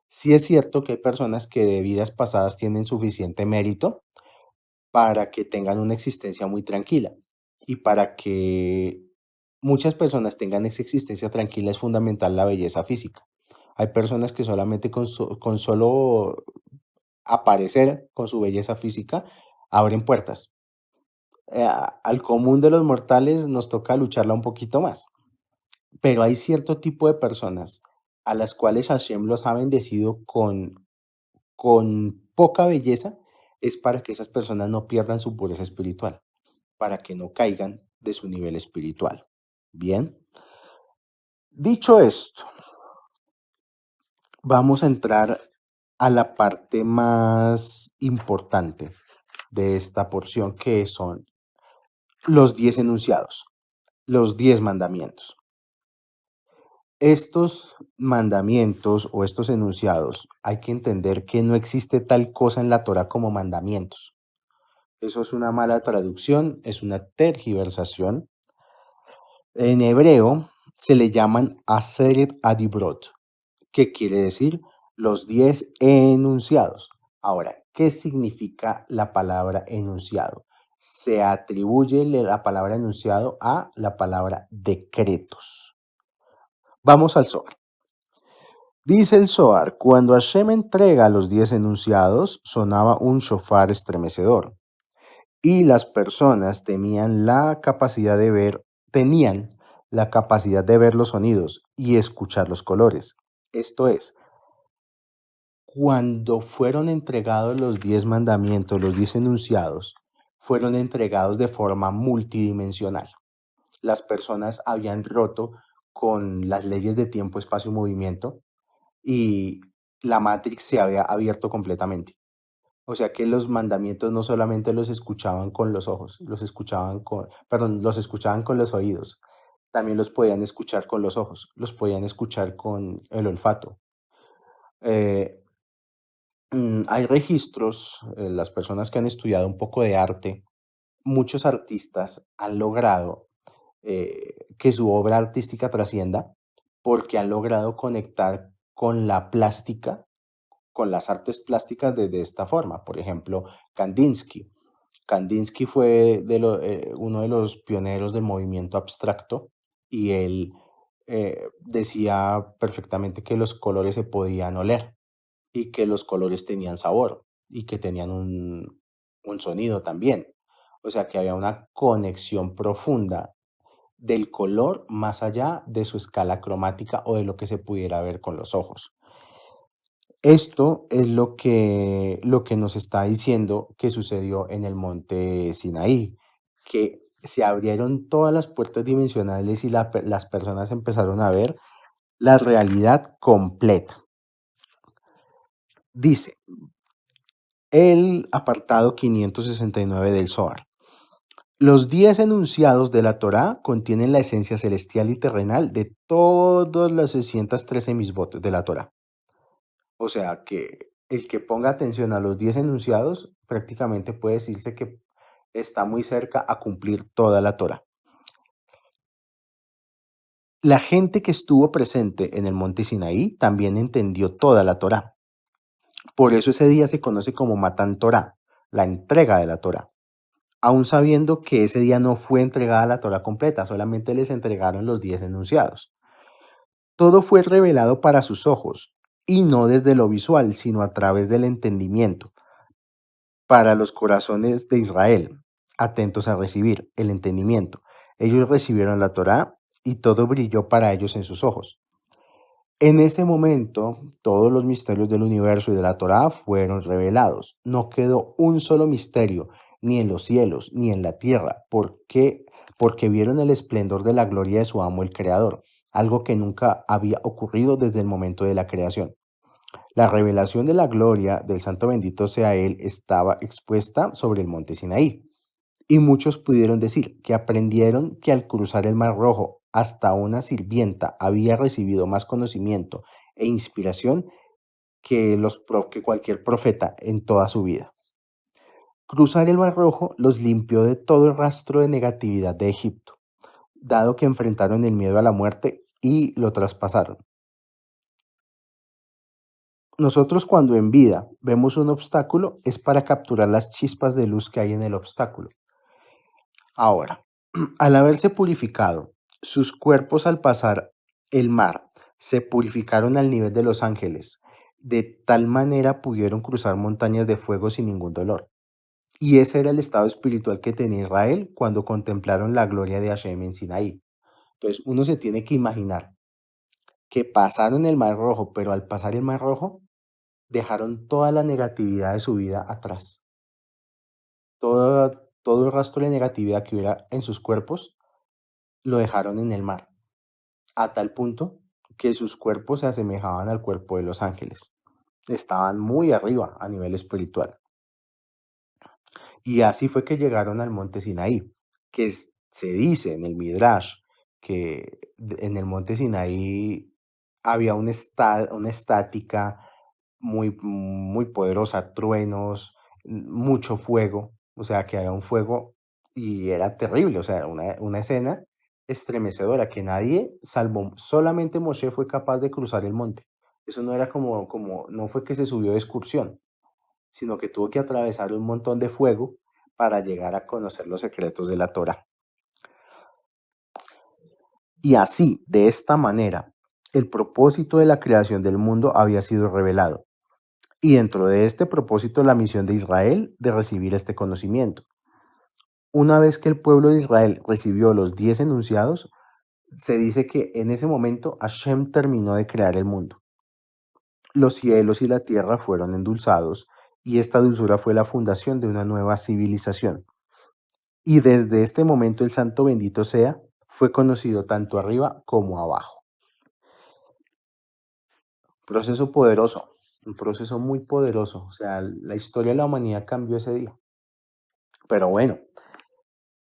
Sí es cierto que hay personas que de vidas pasadas tienen suficiente mérito para que tengan una existencia muy tranquila y para que muchas personas tengan esa existencia tranquila es fundamental la belleza física. Hay personas que solamente con solo aparecer con su belleza física abren puertas. Al común de los mortales nos toca lucharla un poquito más, pero hay cierto tipo de personas a las cuales Hashem los ha bendecido con poca belleza, es para que esas personas no pierdan su pureza espiritual, para que no caigan de su nivel espiritual. Bien, dicho esto, vamos a entrar a la parte más importante de esta porción, que son los 10 enunciados, los 10 mandamientos. Estos mandamientos o estos enunciados, hay que entender que no existe tal cosa en la Torah como mandamientos. Eso es una mala traducción, es una tergiversación. En hebreo se le llaman Aseret Adibrot, que quiere decir los 10 enunciados. Ahora, ¿qué significa la palabra enunciado? Se atribuye la palabra enunciado a la palabra decretos. Vamos al Zohar. Dice el Zohar, cuando Hashem entrega los 10 enunciados, sonaba un shofar estremecedor y las personas tenían la capacidad de ver los sonidos y escuchar los colores. Esto es, cuando fueron entregados los 10 mandamientos, los 10 enunciados, fueron entregados de forma multidimensional. Las personas habían roto con las leyes de tiempo, espacio y movimiento y la Matrix se había abierto completamente. O sea que los mandamientos no solamente los escuchaban con los ojos, los escuchaban con los oídos, también los podían escuchar con los ojos, los podían escuchar con el olfato. Eh, Hay registros, las personas que han estudiado un poco de arte, muchos artistas han logrado que su obra artística trascienda porque han logrado conectar con la plástica, con las artes plásticas de esta forma. Por ejemplo, Kandinsky. Kandinsky fue uno de los pioneros del movimiento abstracto y él decía perfectamente que los colores se podían oler y que los colores tenían sabor y que tenían un sonido también. O sea que había una conexión profunda del color más allá de su escala cromática o de lo que se pudiera ver con los ojos. Esto es lo que nos está diciendo que sucedió en el monte Sinaí, que se abrieron todas las puertas dimensionales y las personas empezaron a ver la realidad completa. Dice el apartado 569 del Zohar. Los 10 enunciados de la Torá contienen la esencia celestial y terrenal de todas las 613 misbot de la Torá. O sea que el que ponga atención a los 10 enunciados prácticamente puede decirse que está muy cerca a cumplir toda la Torá. La gente que estuvo presente en el monte Sinaí también entendió toda la Torá. Por eso ese día se conoce como Matán Torá, la entrega de la Torá. Aún sabiendo que ese día no fue entregada la Torá completa, solamente les entregaron los 10 enunciados. Todo fue revelado para sus ojos, y no desde lo visual, sino a través del entendimiento, para los corazones de Israel, atentos a recibir el entendimiento. Ellos recibieron la Torá y todo brilló para ellos en sus ojos. En ese momento, todos los misterios del universo y de la Torá fueron revelados. No quedó un solo misterio, ni en los cielos, ni en la tierra, porque vieron el esplendor de la gloria de su amo el Creador, algo que nunca había ocurrido desde el momento de la creación. La revelación de la gloria del Santo bendito sea Él estaba expuesta sobre el monte Sinaí. Y muchos pudieron decir que aprendieron que al cruzar el Mar Rojo, hasta una sirvienta había recibido más conocimiento e inspiración que cualquier profeta en toda su vida. Cruzar el Mar Rojo los limpió de todo el rastro de negatividad de Egipto, dado que enfrentaron el miedo a la muerte y lo traspasaron. Nosotros cuando en vida vemos un obstáculo es para capturar las chispas de luz que hay en el obstáculo. Ahora, al haberse purificado, sus cuerpos al pasar el mar se purificaron al nivel de los ángeles, de tal manera pudieron cruzar montañas de fuego sin ningún dolor. Y ese era el estado espiritual que tenía Israel cuando contemplaron la gloria de Hashem en Sinaí. Entonces, uno se tiene que imaginar que pasaron el Mar Rojo, pero al pasar el Mar Rojo, dejaron toda la negatividad de su vida atrás. Todo el rastro de negatividad que hubiera en sus cuerpos lo dejaron en el mar, a tal punto que sus cuerpos se asemejaban al cuerpo de los ángeles. Estaban muy arriba a nivel espiritual. Y así fue que llegaron al monte Sinaí, se dice en el Midrash que en el monte Sinaí había una estática muy poderosa, truenos, mucho fuego, o sea que había un fuego y era terrible, o sea, una escena estremecedora que nadie, salvo solamente Moshe, fue capaz de cruzar el monte. Eso no era no fue que se subió de excursión, sino que tuvo que atravesar un montón de fuego para llegar a conocer los secretos de la Torá. Y así, de esta manera, el propósito de la creación del mundo había sido revelado. Y dentro de este propósito, la misión de Israel de recibir este conocimiento. Una vez que el pueblo de Israel recibió los 10 enunciados, se dice que en ese momento Hashem terminó de crear el mundo. Los cielos y la tierra fueron endulzados y esta dulzura fue la fundación de una nueva civilización. Y desde este momento el santo bendito sea fue conocido tanto arriba como abajo. Proceso poderoso, un proceso muy poderoso. O sea, la historia de la humanidad cambió ese día. Pero bueno,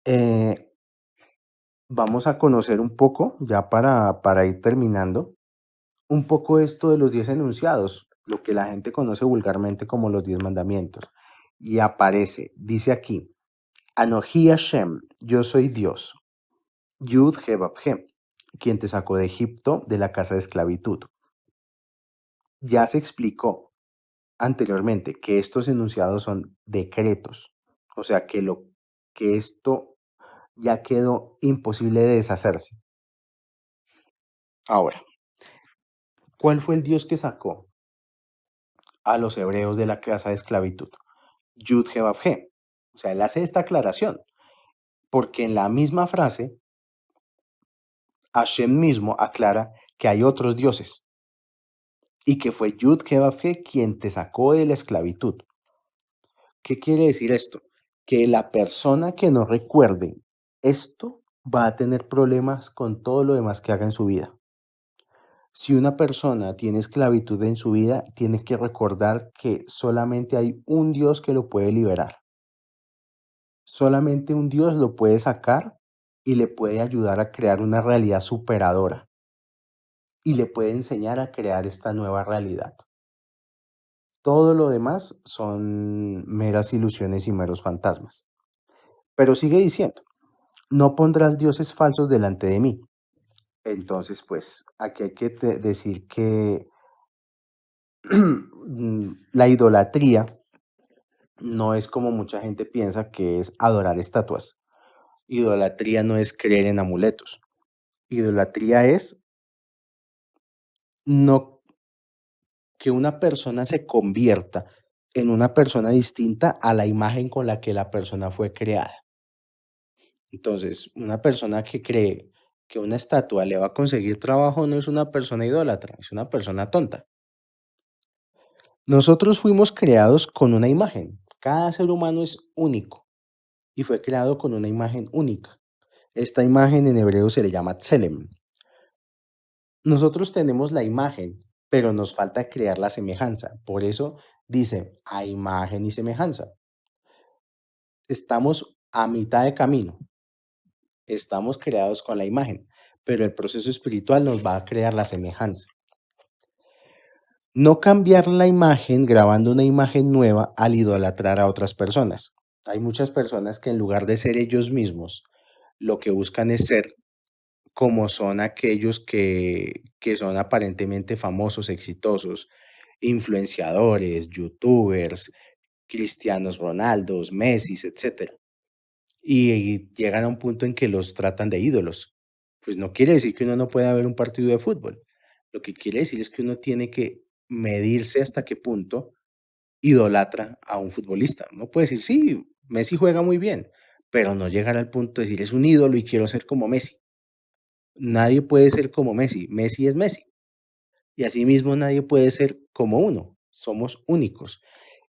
eh, vamos a conocer un poco, ya para ir terminando, un poco esto de los 10 enunciados, lo que la gente conoce vulgarmente como los 10 mandamientos. Y aparece, dice aquí, Anoji Hashem, yo soy Dios, Yud He Vav He, quien te sacó de Egipto de la casa de esclavitud. Ya se explicó anteriormente que estos enunciados son decretos, O sea, que esto ya quedó imposible de deshacerse. Ahora, ¿cuál fue el Dios que sacó a los hebreos de la casa de esclavitud? Yud He Vav He. O sea, él hace esta aclaración, porque en la misma frase, Hashem mismo aclara que hay otros dioses y que fue Yud He Vav He quien te sacó de la esclavitud. ¿Qué quiere decir esto? Que la persona que no recuerde esto va a tener problemas con todo lo demás que haga en su vida. Si una persona tiene esclavitud en su vida, tiene que recordar que solamente hay un Dios que lo puede liberar. Solamente un Dios lo puede sacar y le puede ayudar a crear una realidad superadora y le puede enseñar a crear esta nueva realidad. Todo lo demás son meras ilusiones y meros fantasmas. Pero sigue diciendo, no pondrás dioses falsos delante de mí. Entonces, pues aquí hay que decir que la idolatría no es como mucha gente piensa que es adorar estatuas. Idolatría no es creer en amuletos. Idolatría es no que una persona se convierta en una persona distinta a la imagen con la que la persona fue creada. Entonces, una persona que cree que una estatua le va a conseguir trabajo no es una persona idólatra, es una persona tonta. Nosotros fuimos creados con una imagen. Cada ser humano es único y fue creado con una imagen única. Esta imagen en hebreo se le llama tselem. Nosotros tenemos la imagen, pero nos falta crear la semejanza. Por eso dice a imagen y semejanza. Estamos a mitad de camino. Estamos creados con la imagen, pero el proceso espiritual nos va a crear la semejanza. No cambiar la imagen grabando una imagen nueva al idolatrar a otras personas. Hay muchas personas que en lugar de ser ellos mismos, lo que buscan es ser como son aquellos que son aparentemente famosos, exitosos, influenciadores, youtubers, Cristianos Ronaldos, Messis, etcétera. Y llegan a un punto en que los tratan de ídolos. Pues no quiere decir que uno no pueda ver un partido de fútbol. Lo que quiere decir es que uno tiene que medirse hasta qué punto idolatra a un futbolista. No puede decir, sí, Messi juega muy bien, pero no llegar al punto de decir, es un ídolo y quiero ser como Messi. Nadie puede ser como Messi. Messi es Messi. Y asimismo nadie puede ser como uno. Somos únicos.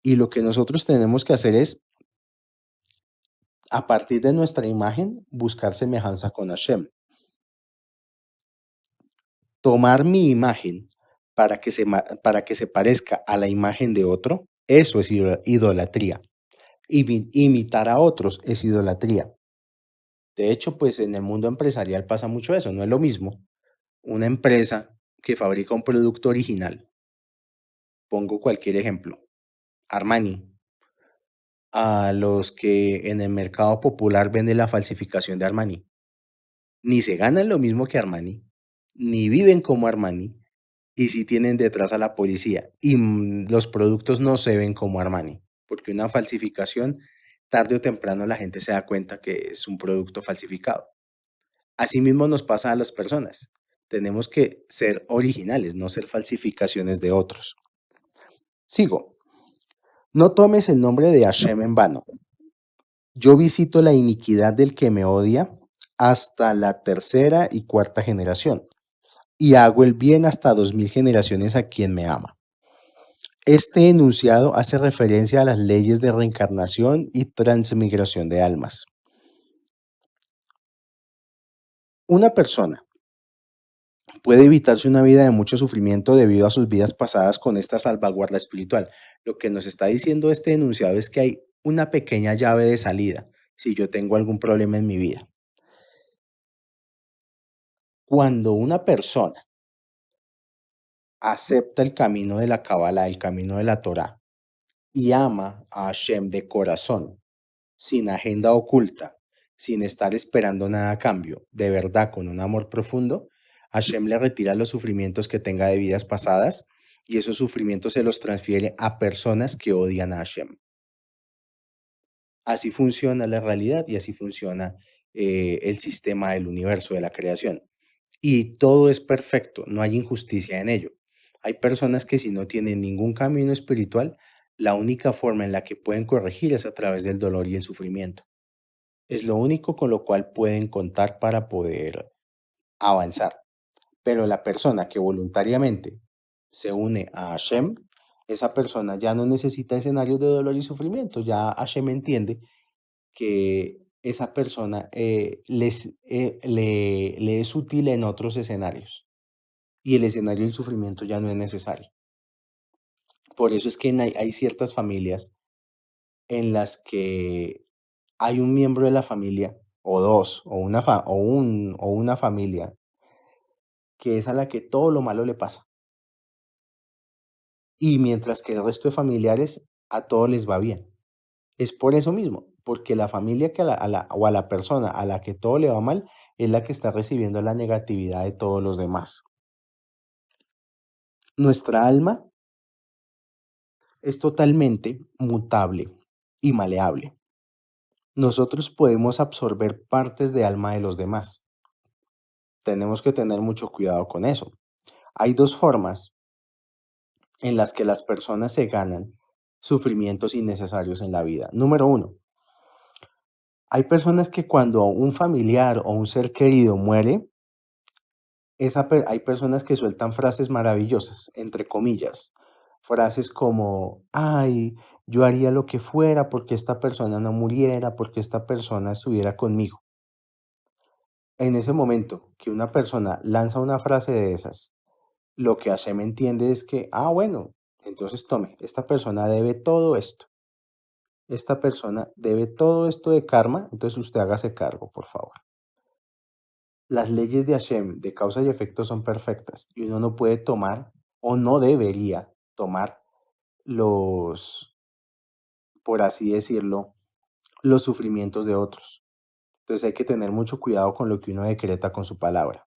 Y lo que nosotros tenemos que hacer es, a partir de nuestra imagen, buscar semejanza con Hashem. Tomar mi imagen para que se parezca a la imagen de otro, eso es idolatría. Imitar a otros es idolatría. De hecho, pues en el mundo empresarial pasa mucho eso. No es lo mismo una empresa que fabrica un producto original. Pongo cualquier ejemplo. Armani. A los que en el mercado popular venden la falsificación de Armani. Ni se ganan lo mismo que Armani, ni viven como Armani, y si tienen detrás a la policía. Y los productos no se ven como Armani, porque una falsificación, tarde o temprano la gente se da cuenta que es un producto falsificado. Asimismo nos pasa a las personas. Tenemos que ser originales, no ser falsificaciones de otros. Sigo. No tomes el nombre de Hashem en vano. Yo visito la iniquidad del que me odia hasta la tercera y cuarta generación, y hago el bien hasta 2000 generaciones a quien me ama. Este enunciado hace referencia a las leyes de reencarnación y transmigración de almas. Una persona puede evitarse una vida de mucho sufrimiento debido a sus vidas pasadas con esta salvaguarda espiritual. Lo que nos está diciendo este enunciado es que hay una pequeña llave de salida si yo tengo algún problema en mi vida. Cuando una persona acepta el camino de la Kabbalah, el camino de la Torá, y ama a Hashem de corazón, sin agenda oculta, sin estar esperando nada a cambio, de verdad con un amor profundo, Hashem le retira los sufrimientos que tenga de vidas pasadas y esos sufrimientos se los transfiere a personas que odian a Hashem. Así funciona la realidad y así funciona el sistema del universo, de la creación. Y todo es perfecto, no hay injusticia en ello. Hay personas que si no tienen ningún camino espiritual, la única forma en la que pueden corregir es a través del dolor y el sufrimiento. Es lo único con lo cual pueden contar para poder avanzar. Pero la persona que voluntariamente se une a Hashem, esa persona ya no necesita escenarios de dolor y sufrimiento. Ya Hashem entiende que esa persona le es útil en otros escenarios y el escenario del sufrimiento ya no es necesario. Por eso es que hay ciertas familias en las que hay un miembro de la familia, o dos, o una familia, que es a la que todo lo malo le pasa. Y mientras que el resto de familiares a todos les va bien. Es por eso mismo, porque la familia que o a la persona a la que todo le va mal es la que está recibiendo la negatividad de todos los demás. Nuestra alma es totalmente mutable y maleable. Nosotros podemos absorber partes de alma de los demás. Tenemos que tener mucho cuidado con eso. Hay dos formas en las que las personas se ganan sufrimientos innecesarios en la vida. Número uno, hay personas que cuando un familiar o un ser querido muere, hay personas que sueltan frases maravillosas, entre comillas. Frases como, ay, yo haría lo que fuera porque esta persona no muriera, porque esta persona estuviera conmigo. En ese momento que una persona lanza una frase de esas, lo que Hashem entiende es que, bueno, entonces tome, esta persona debe todo esto. Esta persona debe todo esto de karma, entonces usted hágase cargo, por favor. Las leyes de Hashem, de causa y efecto, son perfectas y uno no puede tomar o no debería tomar los, por así decirlo, los sufrimientos de otros. Entonces hay que tener mucho cuidado con lo que uno decreta con su palabra.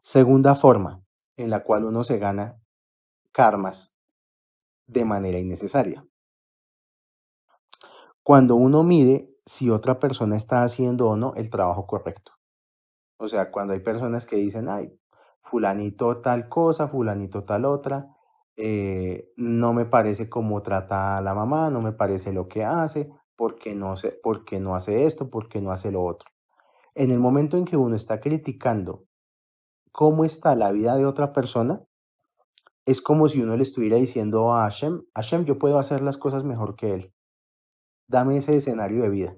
Segunda forma en la cual uno se gana karmas de manera innecesaria. Cuando uno mide si otra persona está haciendo o no el trabajo correcto. O sea, cuando hay personas que dicen, ay, fulanito tal cosa, fulanito tal otra, no me parece cómo trata a la mamá, no me parece lo que hace, por qué no hace esto, por qué no hace lo otro. En el momento en que uno está criticando cómo está la vida de otra persona, es como si uno le estuviera diciendo a Hashem, Hashem, yo puedo hacer las cosas mejor que él. Dame ese escenario de vida.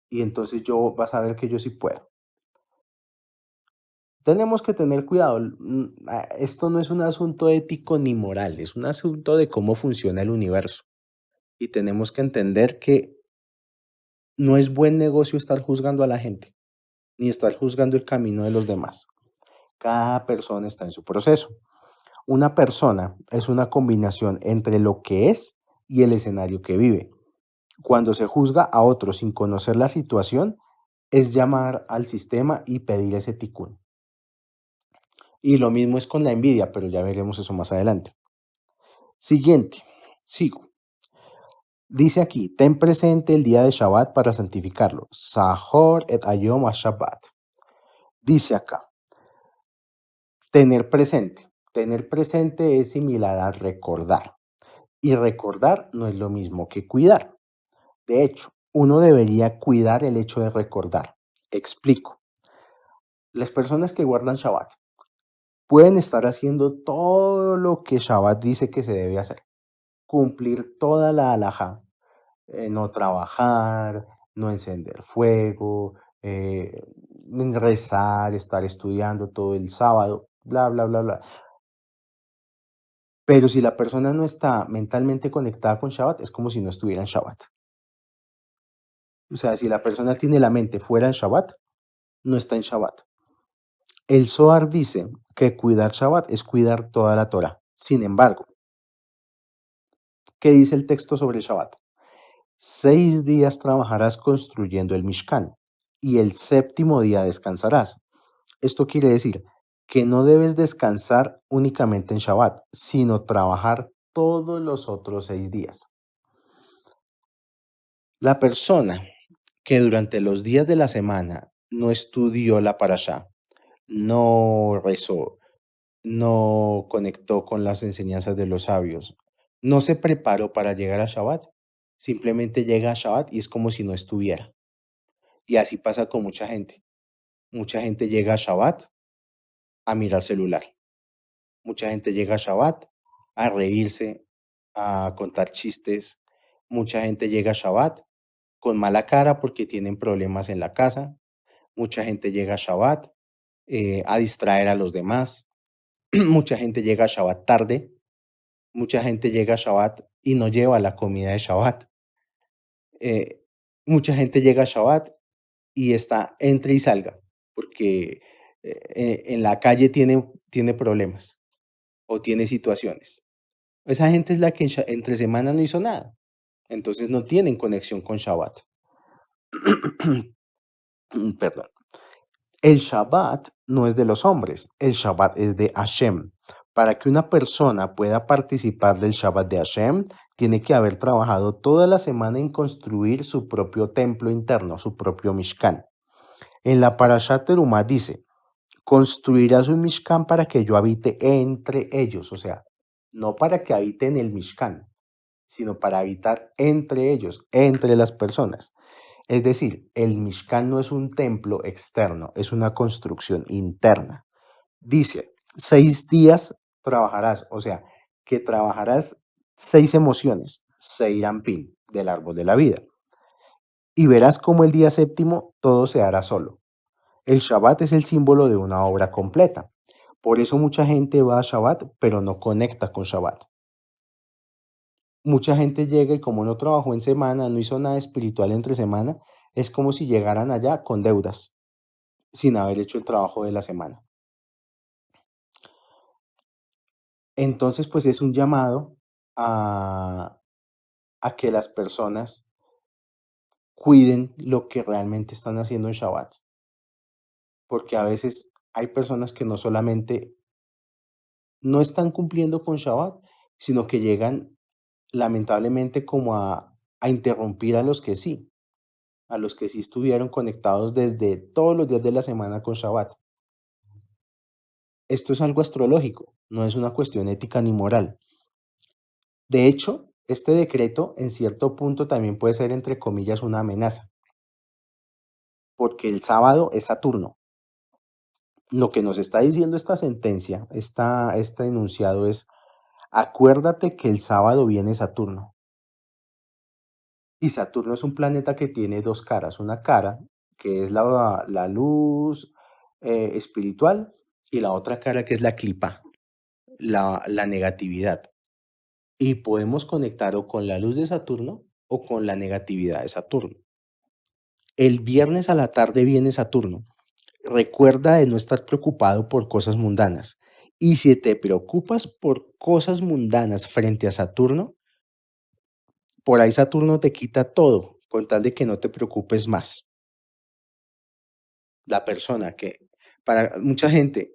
Y entonces vas a ver que yo sí puedo. Tenemos que tener cuidado. Esto no es un asunto ético ni moral, es un asunto de cómo funciona el universo. Y tenemos que entender que no es buen negocio estar juzgando a la gente, ni estar juzgando el camino de los demás. Cada persona está en su proceso. Una persona es una combinación entre lo que es y el escenario que vive. Cuando se juzga a otro sin conocer la situación, es llamar al sistema y pedir ese ticún. Y lo mismo es con la envidia, pero ya veremos eso más adelante. Siguiente, sigo. Dice aquí, ten presente el día de Shabbat para santificarlo. Sahor et Ayom Shabbat. Dice acá, tener presente. Tener presente es similar a recordar. Y recordar no es lo mismo que cuidar. De hecho, uno debería cuidar el hecho de recordar. Explico. Las personas que guardan Shabbat pueden estar haciendo todo lo que Shabbat dice que se debe hacer. Cumplir toda la halajá, no trabajar, no encender fuego, rezar, estar estudiando todo el sábado, bla, bla, bla, bla. Pero si la persona no está mentalmente conectada con Shabbat, es como si no estuviera en Shabbat. O sea, si la persona tiene la mente fuera en Shabbat, no está en Shabbat. El Zohar dice que cuidar Shabbat es cuidar toda la Torah. Sin embargo, ¿qué dice el texto sobre Shabbat? 6 días trabajarás construyendo el Mishkan y el séptimo día descansarás. Esto quiere decir que no debes descansar únicamente en Shabbat, sino trabajar todos los otros 6 días. La persona que durante los días de la semana no estudió la parashá, no rezó, no conectó con las enseñanzas de los sabios, no se preparó para llegar a Shabbat, simplemente llega a Shabbat y es como si no estuviera. Y así pasa con mucha gente. Mucha gente llega a Shabbat a mirar celular. Mucha gente llega a Shabbat a reírse, a contar chistes. Mucha gente llega a Shabbat con mala cara porque tienen problemas en la casa. Mucha gente llega a Shabbat a distraer a los demás. Mucha gente llega a Shabbat tarde. Mucha gente llega a Shabbat y no lleva la comida de Shabbat. Eh, Mucha gente llega a Shabbat y está entre y salga porque en la calle tiene problemas o tiene situaciones. Esa gente es la que entre semana no hizo nada. Entonces no tienen conexión con Shabbat. Perdón. El Shabbat no es de los hombres, el Shabbat es de Hashem. Para que una persona pueda participar del Shabbat de Hashem, tiene que haber trabajado toda la semana en construir su propio templo interno, su propio Mishkan. En la Parashat Terumá dice, construirás un Mishkan para que yo habite entre ellos, o sea, no para que habite en el Mishkan, sino para habitar entre ellos, entre las personas. Es decir, el Mishkan no es un templo externo, es una construcción interna. Dice, 6 días trabajarás, o sea, que trabajarás 6 emociones, Seirampin, del árbol de la vida. Y verás cómo el día séptimo todo se hará solo. El Shabbat es el símbolo de una obra completa. Por eso mucha gente va a Shabbat, pero no conecta con Shabbat. Mucha gente llega y como no trabajó en semana, no hizo nada espiritual entre semana, es como si llegaran allá con deudas, sin haber hecho el trabajo de la semana. Entonces, pues es un llamado a que las personas cuiden lo que realmente están haciendo en Shabbat, porque a veces hay personas que no solamente no están cumpliendo con Shabbat, sino que llegan lamentablemente como a interrumpir a los que sí estuvieron conectados desde todos los días de la semana con Shabbat. Esto es algo astrológico, no es una cuestión ética ni moral. De hecho, este decreto en cierto punto también puede ser entre comillas una amenaza, porque el sábado es Saturno. Lo que nos está diciendo esta sentencia, este enunciado es, acuérdate que el sábado viene Saturno. Y Saturno es un planeta que tiene dos caras. Una cara que es la luz espiritual y la otra cara que es la clipa, la negatividad. Y podemos conectar o con la luz de Saturno o con la negatividad de Saturno. El viernes a la tarde viene Saturno. Recuerda de no estar preocupado por cosas mundanas. Y si te preocupas por cosas mundanas frente a Saturno, por ahí Saturno te quita todo, con tal de que no te preocupes más. La persona que, para mucha gente,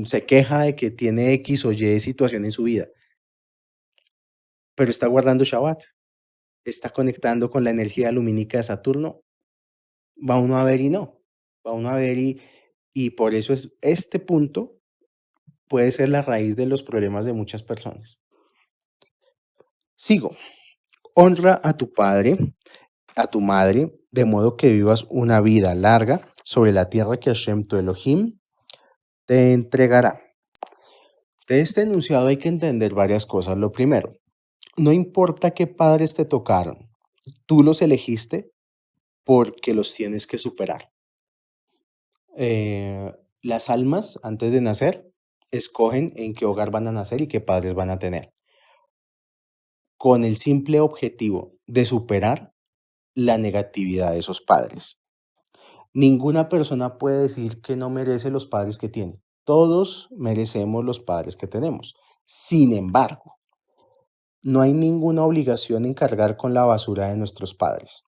se queja de que tiene X o Y situación en su vida, pero está guardando Shabbat, está conectando con la energía lumínica de Saturno, va uno a ver y no, va uno a ver y por eso es este punto puede ser la raíz de los problemas de muchas personas. Sigo. Honra a tu padre, a tu madre, de modo que vivas una vida larga sobre la tierra que Hashem tu Elohim te entregará. De este enunciado hay que entender varias cosas. Lo primero, no importa qué padres te tocaron, tú los elegiste porque los tienes que superar. Las almas, antes de nacer, escogen en qué hogar van a nacer y qué padres van a tener, con el simple objetivo de superar la negatividad de esos padres. Ninguna persona puede decir que no merece los padres que tiene. Todos merecemos los padres que tenemos. Sin embargo, no hay ninguna obligación en cargar con la basura de nuestros padres,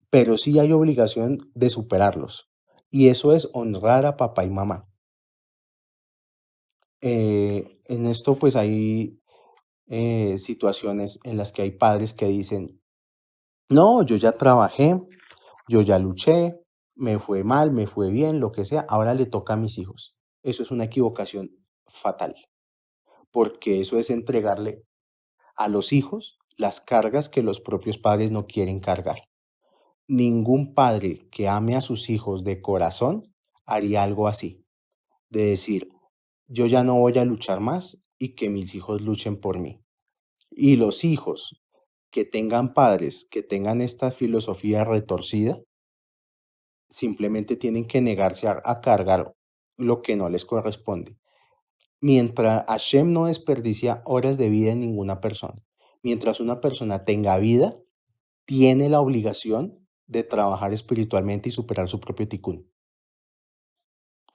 pero sí hay obligación de superarlos. Y eso es honrar a papá y mamá. En esto pues hay situaciones en las que hay padres que dicen, No, yo ya trabajé, yo ya luché, me fue mal, me fue bien, lo que sea, ahora le toca a mis hijos. Eso es una equivocación fatal, porque eso es entregarle a los hijos las cargas que los propios padres no quieren cargar. Ningún padre que ame a sus hijos de corazón haría algo así, de decir, yo ya no voy a luchar más y que mis hijos luchen por mí. Y los hijos que tengan padres que tengan esta filosofía retorcida, simplemente tienen que negarse a cargar lo que no les corresponde. Mientras Hashem no desperdicia horas de vida en ninguna persona, mientras una persona tenga vida, tiene la obligación de trabajar espiritualmente y superar su propio tikkun.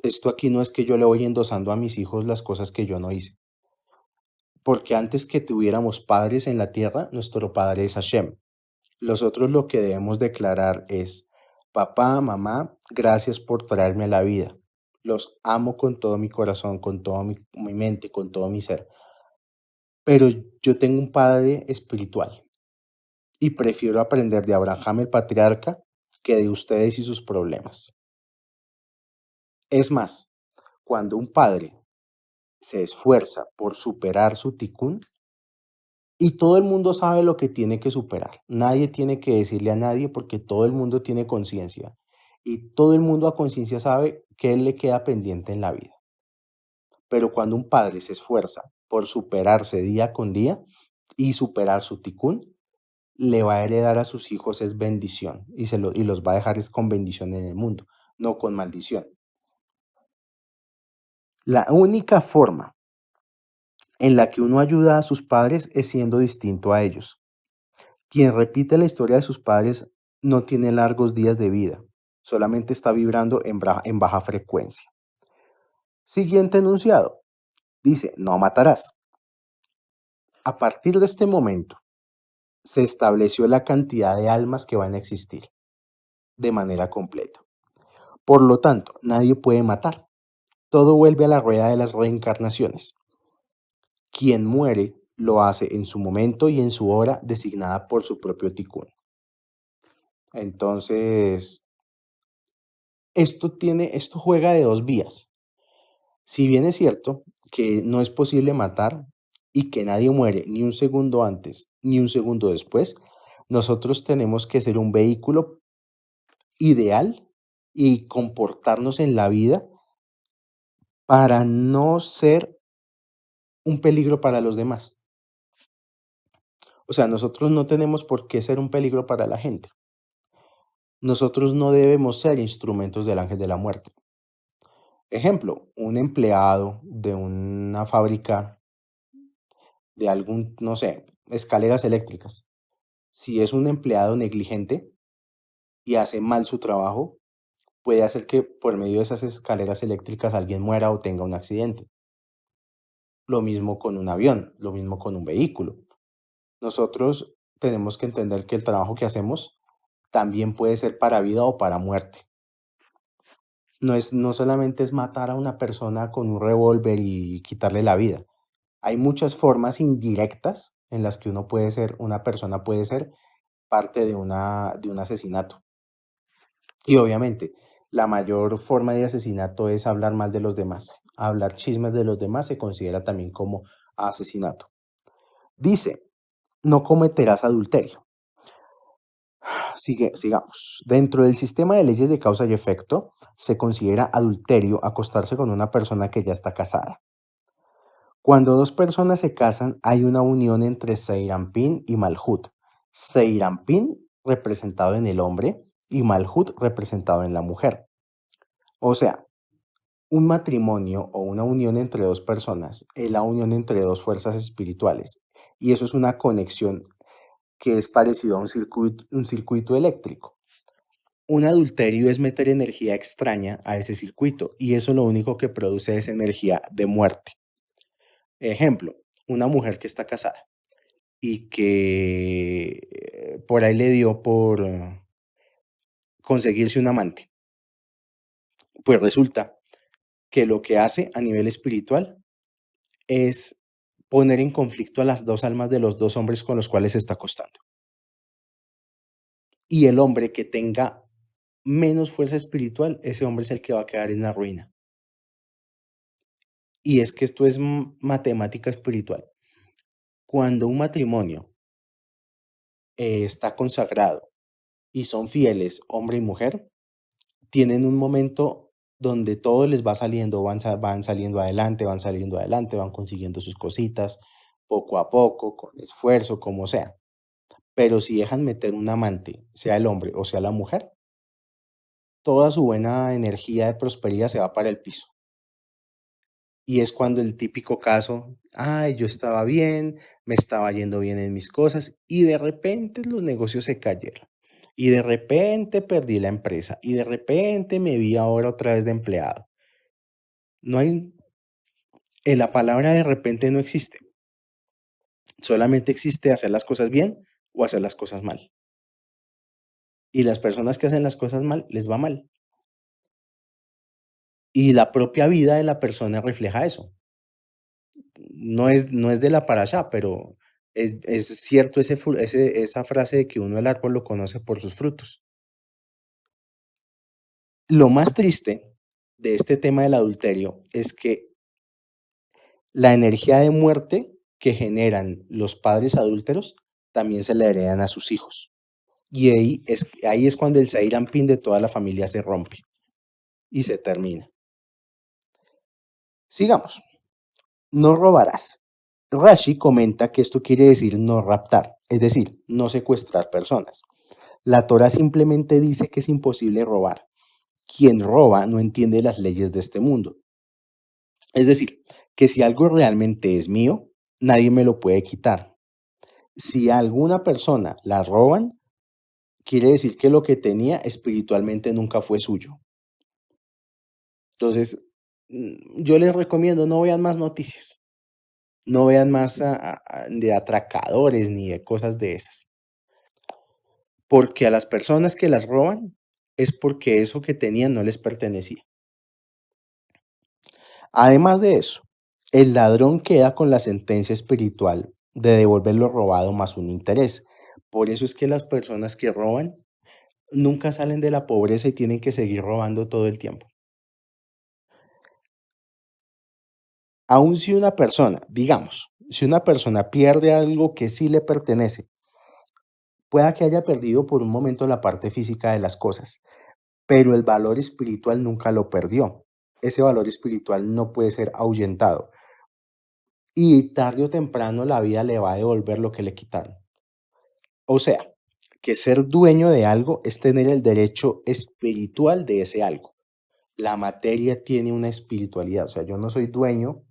Esto aquí no es que yo le voy endosando a mis hijos las cosas que yo no hice, porque antes que tuviéramos padres en la tierra, nuestro padre es Hashem. Nosotros lo que debemos declarar es, papá, mamá, gracias por traerme a la vida. Los amo con todo mi corazón, con toda mi mente, con todo mi ser. Pero yo tengo un padre espiritual y prefiero aprender de Abraham el patriarca que de ustedes y sus problemas. Es más, cuando un padre se esfuerza por superar su tikkun, y todo el mundo sabe lo que tiene que superar. Nadie tiene que decirle a nadie porque todo el mundo tiene conciencia. Y todo el mundo a conciencia sabe que él le queda pendiente en la vida. Pero cuando un padre se esfuerza por superarse día con día y superar su tikkun, le va a heredar a sus hijos es bendición y los va a dejar es con bendición en el mundo, no con maldición. La única forma en la que uno ayuda a sus padres es siendo distinto a ellos. Quien repite la historia de sus padres no tiene largos días de vida, solamente está vibrando en baja frecuencia. Siguiente enunciado. Dice, no matarás. A partir de este momento, se estableció la cantidad de almas que van a existir de manera completa. Por lo tanto, nadie puede matar. Todo vuelve a la rueda de las reencarnaciones. Quien muere lo hace en su momento y en su hora designada por su propio tikkun. Entonces, esto juega de dos vías. Si bien es cierto que no es posible matar y que nadie muere ni un segundo antes ni un segundo después, nosotros tenemos que ser un vehículo ideal y comportarnos en la vida para no ser un peligro para los demás. O sea, nosotros no tenemos por qué ser un peligro para la gente. Nosotros no debemos ser instrumentos del ángel de la muerte. Ejemplo, un empleado de una fábrica de algún, no sé, escaleras eléctricas. Si es un empleado negligente y hace mal su trabajo, puede hacer que por medio de esas escaleras eléctricas alguien muera o tenga un accidente. Lo mismo con un avión, lo mismo con un vehículo. Nosotros tenemos que entender que el trabajo que hacemos también puede ser para vida o para muerte. No solamente es matar a una persona con un revólver y quitarle la vida. Hay muchas formas indirectas en las que una persona puede ser parte de un asesinato. Y obviamente, la mayor forma de asesinato es hablar mal de los demás. Hablar chismes de los demás se considera también como asesinato. Dice, no cometerás adulterio. Sigamos. Dentro del sistema de leyes de causa y efecto, se considera adulterio acostarse con una persona que ya está casada. Cuando dos personas se casan, hay una unión entre Seirampin y Malhut. Seirampin representado en el hombre y Malhut representado en la mujer. O sea, un matrimonio o una unión entre dos personas es la unión entre dos fuerzas espirituales. Y eso es una conexión que es parecido a un circuito eléctrico. Un adulterio es meter energía extraña a ese circuito y eso lo único que produce es energía de muerte. Ejemplo, una mujer que está casada y que por ahí le dio por conseguirse un amante. Pues resulta que lo que hace a nivel espiritual es poner en conflicto a las dos almas de los dos hombres con los cuales se está acostando. Y el hombre que tenga menos fuerza espiritual, ese hombre es el que va a quedar en la ruina. Y es que esto es matemática espiritual. Cuando un matrimonio está consagrado y son fieles, hombre y mujer, tienen un momento donde todo les va saliendo, van saliendo adelante, van consiguiendo sus cositas, poco a poco, con esfuerzo, como sea. Pero si dejan meter un amante, sea el hombre o sea la mujer, toda su buena energía de prosperidad se va para el piso. Y es cuando el típico caso, ay, yo estaba bien, me estaba yendo bien en mis cosas y de repente los negocios se cayeron. Y de repente perdí la empresa y de repente me vi ahora otra vez de empleado. No hay, la palabra de repente no existe. Solamente existe hacer las cosas bien o hacer las cosas mal. Y las personas que hacen las cosas mal les va mal. Y la propia vida de la persona refleja eso. No es de la parashá, pero es cierto esa frase de que uno el árbol lo conoce por sus frutos. Lo más triste de este tema del adulterio es que la energía de muerte que generan los padres adúlteros también se le heredan a sus hijos. Y ahí es cuando el Seir Anpin de toda la familia se rompe y se termina. Sigamos. No robarás. Rashi comenta que esto quiere decir no raptar, es decir, no secuestrar personas. La Torah simplemente dice que es imposible robar. Quien roba no entiende las leyes de este mundo. Es decir, que si algo realmente es mío, nadie me lo puede quitar. Si a alguna persona la roban, quiere decir que lo que tenía espiritualmente nunca fue suyo. Entonces, yo les recomiendo no vean más noticias. No vean más de atracadores ni de cosas de esas. Porque a las personas que las roban es porque eso que tenían no les pertenecía. Además de eso, el ladrón queda con la sentencia espiritual de devolver lo robado más un interés. Por eso es que las personas que roban nunca salen de la pobreza y tienen que seguir robando todo el tiempo. Aun si una persona, digamos, si una persona pierde algo que sí le pertenece, pueda que haya perdido por un momento la parte física de las cosas, pero el valor espiritual nunca lo perdió. Ese valor espiritual no puede ser ahuyentado. Y tarde o temprano la vida le va a devolver lo que le quitaron. O sea, que ser dueño de algo es tener el derecho espiritual de ese algo. La materia tiene una espiritualidad. O sea, yo no soy dueño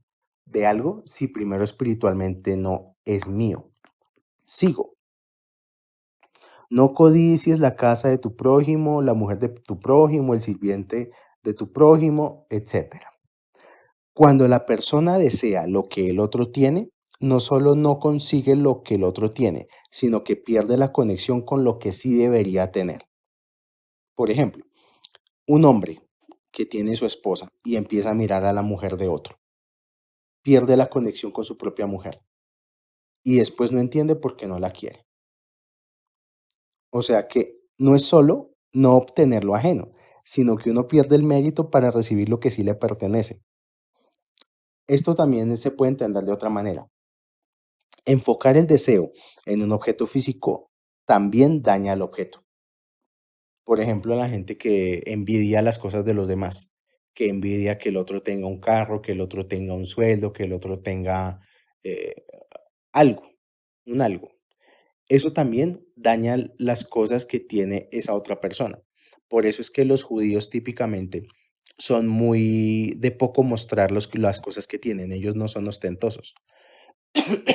de algo si primero espiritualmente no es mío. Sigo. No codicies la casa de tu prójimo, la mujer de tu prójimo, el sirviente de tu prójimo, etcétera. Cuando la persona desea lo que el otro tiene, no solo no consigue lo que el otro tiene, sino que pierde la conexión con lo que sí debería tener. Por ejemplo, un hombre que tiene su esposa y empieza a mirar a la mujer de otro, pierde la conexión con su propia mujer y después no entiende por qué no la quiere. O sea que no es solo no obtener lo ajeno, sino que uno pierde el mérito para recibir lo que sí le pertenece. Esto también se puede entender de otra manera. Enfocar el deseo en un objeto físico también daña al objeto. Por ejemplo, la gente que envidia las cosas de los demás, que envidia que el otro tenga un carro, que el otro tenga un sueldo, que el otro tenga eh, algo, un algo. Eso también daña las cosas que tiene esa otra persona. Por eso es que los judíos típicamente son muy de poco mostrar las cosas que tienen. Ellos no son ostentosos.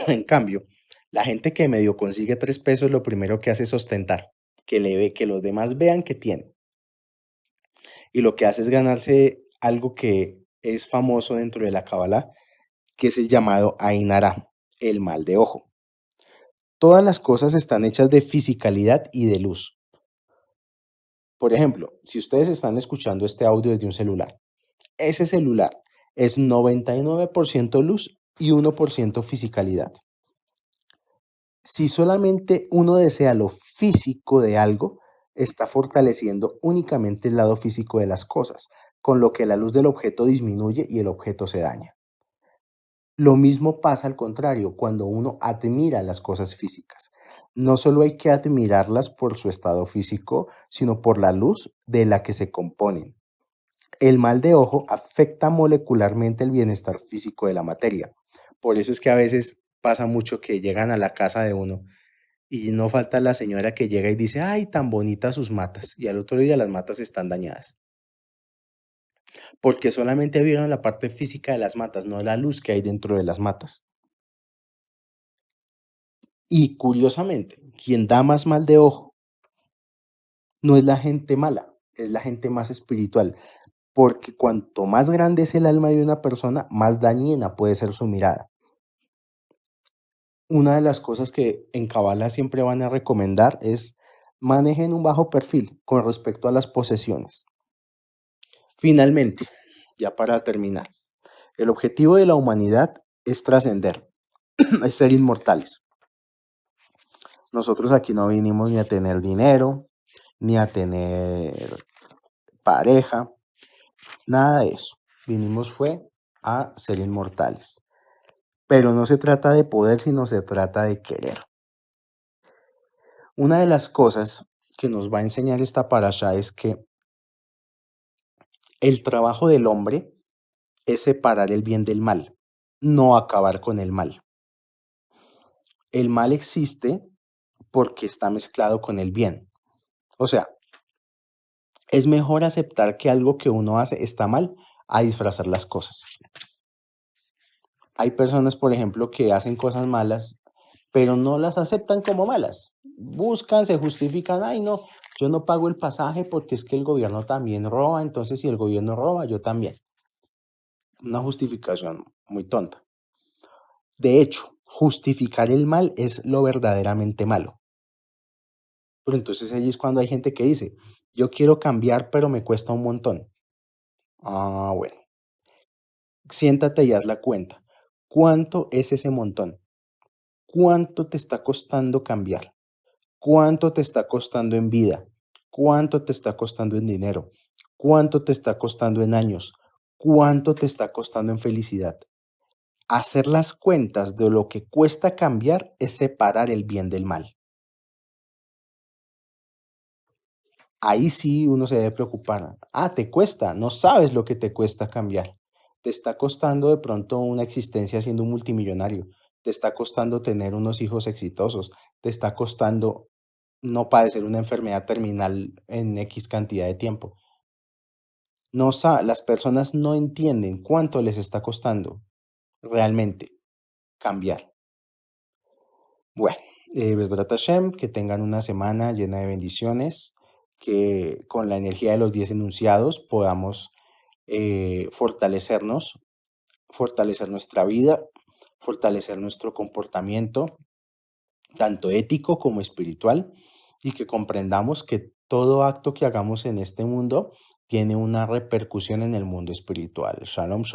En cambio, la gente que medio consigue 3 pesos, lo primero que hace es ostentar, que le ve, que los demás vean que tiene. Y lo que hace es ganarse algo que es famoso dentro de la Kabbalah, que es el llamado Ainara, el mal de ojo. Todas las cosas están hechas de fisicalidad y de luz. Por ejemplo, si ustedes están escuchando este audio desde un celular, ese celular es 99% luz y 1% fisicalidad. Si solamente uno desea lo físico de algo, está fortaleciendo únicamente el lado físico de las cosas, con lo que la luz del objeto disminuye y el objeto se daña. Lo mismo pasa al contrario cuando uno admira las cosas físicas. No solo hay que admirarlas por su estado físico, sino por la luz de la que se componen. El mal de ojo afecta molecularmente el bienestar físico de la materia. Por eso es que a veces pasa mucho que llegan a la casa de uno y no falta la señora que llega y dice, ay, tan bonitas sus matas. Y al otro día las matas están dañadas. Porque solamente vieron la parte física de las matas, no la luz que hay dentro de las matas. Y curiosamente, quien da más mal de ojo no es la gente mala, es la gente más espiritual. Porque cuanto más grande es el alma de una persona, más dañina puede ser su mirada. Una de las cosas que en Kabbalah siempre van a recomendar es manejen un bajo perfil con respecto a las posesiones. Finalmente, ya para terminar, el objetivo de la humanidad es trascender, es ser inmortales. Nosotros aquí no vinimos ni a tener dinero, ni a tener pareja, nada de eso. Vinimos fue a ser inmortales. Pero no se trata de poder, sino se trata de querer. Una de las cosas que nos va a enseñar esta parasha es que el trabajo del hombre es separar el bien del mal, no acabar con el mal. El mal existe porque está mezclado con el bien. O sea, es mejor aceptar que algo que uno hace está mal a disfrazar las cosas. Hay personas, por ejemplo, que hacen cosas malas, pero no las aceptan como malas. Buscan, se justifican, ay no, yo no pago el pasaje porque es que el gobierno también roba, entonces si el gobierno roba, yo también. Una justificación muy tonta. De hecho, justificar el mal es lo verdaderamente malo. Pero entonces ahí es cuando hay gente que dice, yo quiero cambiar, pero me cuesta un montón. Ah, bueno, siéntate y haz la cuenta. ¿Cuánto es ese montón? ¿Cuánto te está costando cambiar? ¿Cuánto te está costando en vida? ¿Cuánto te está costando en dinero? ¿Cuánto te está costando en años? ¿Cuánto te está costando en felicidad? Hacer las cuentas de lo que cuesta cambiar es separar el bien del mal. Ahí sí uno se debe preocupar. Ah, te cuesta, no sabes lo que te cuesta cambiar. Te está costando de pronto una existencia siendo un multimillonario. Te está costando tener unos hijos exitosos. Te está costando no padecer una enfermedad terminal en X cantidad de tiempo. No, las personas no entienden cuánto les está costando realmente cambiar. Bueno, Besrat Hashem, que tengan una semana llena de bendiciones, que con la energía de los 10 enunciados podamos fortalecernos, fortalecer nuestra vida, fortalecer nuestro comportamiento, tanto ético como espiritual, y que comprendamos que todo acto que hagamos en este mundo tiene una repercusión en el mundo espiritual. Shalom, shalom.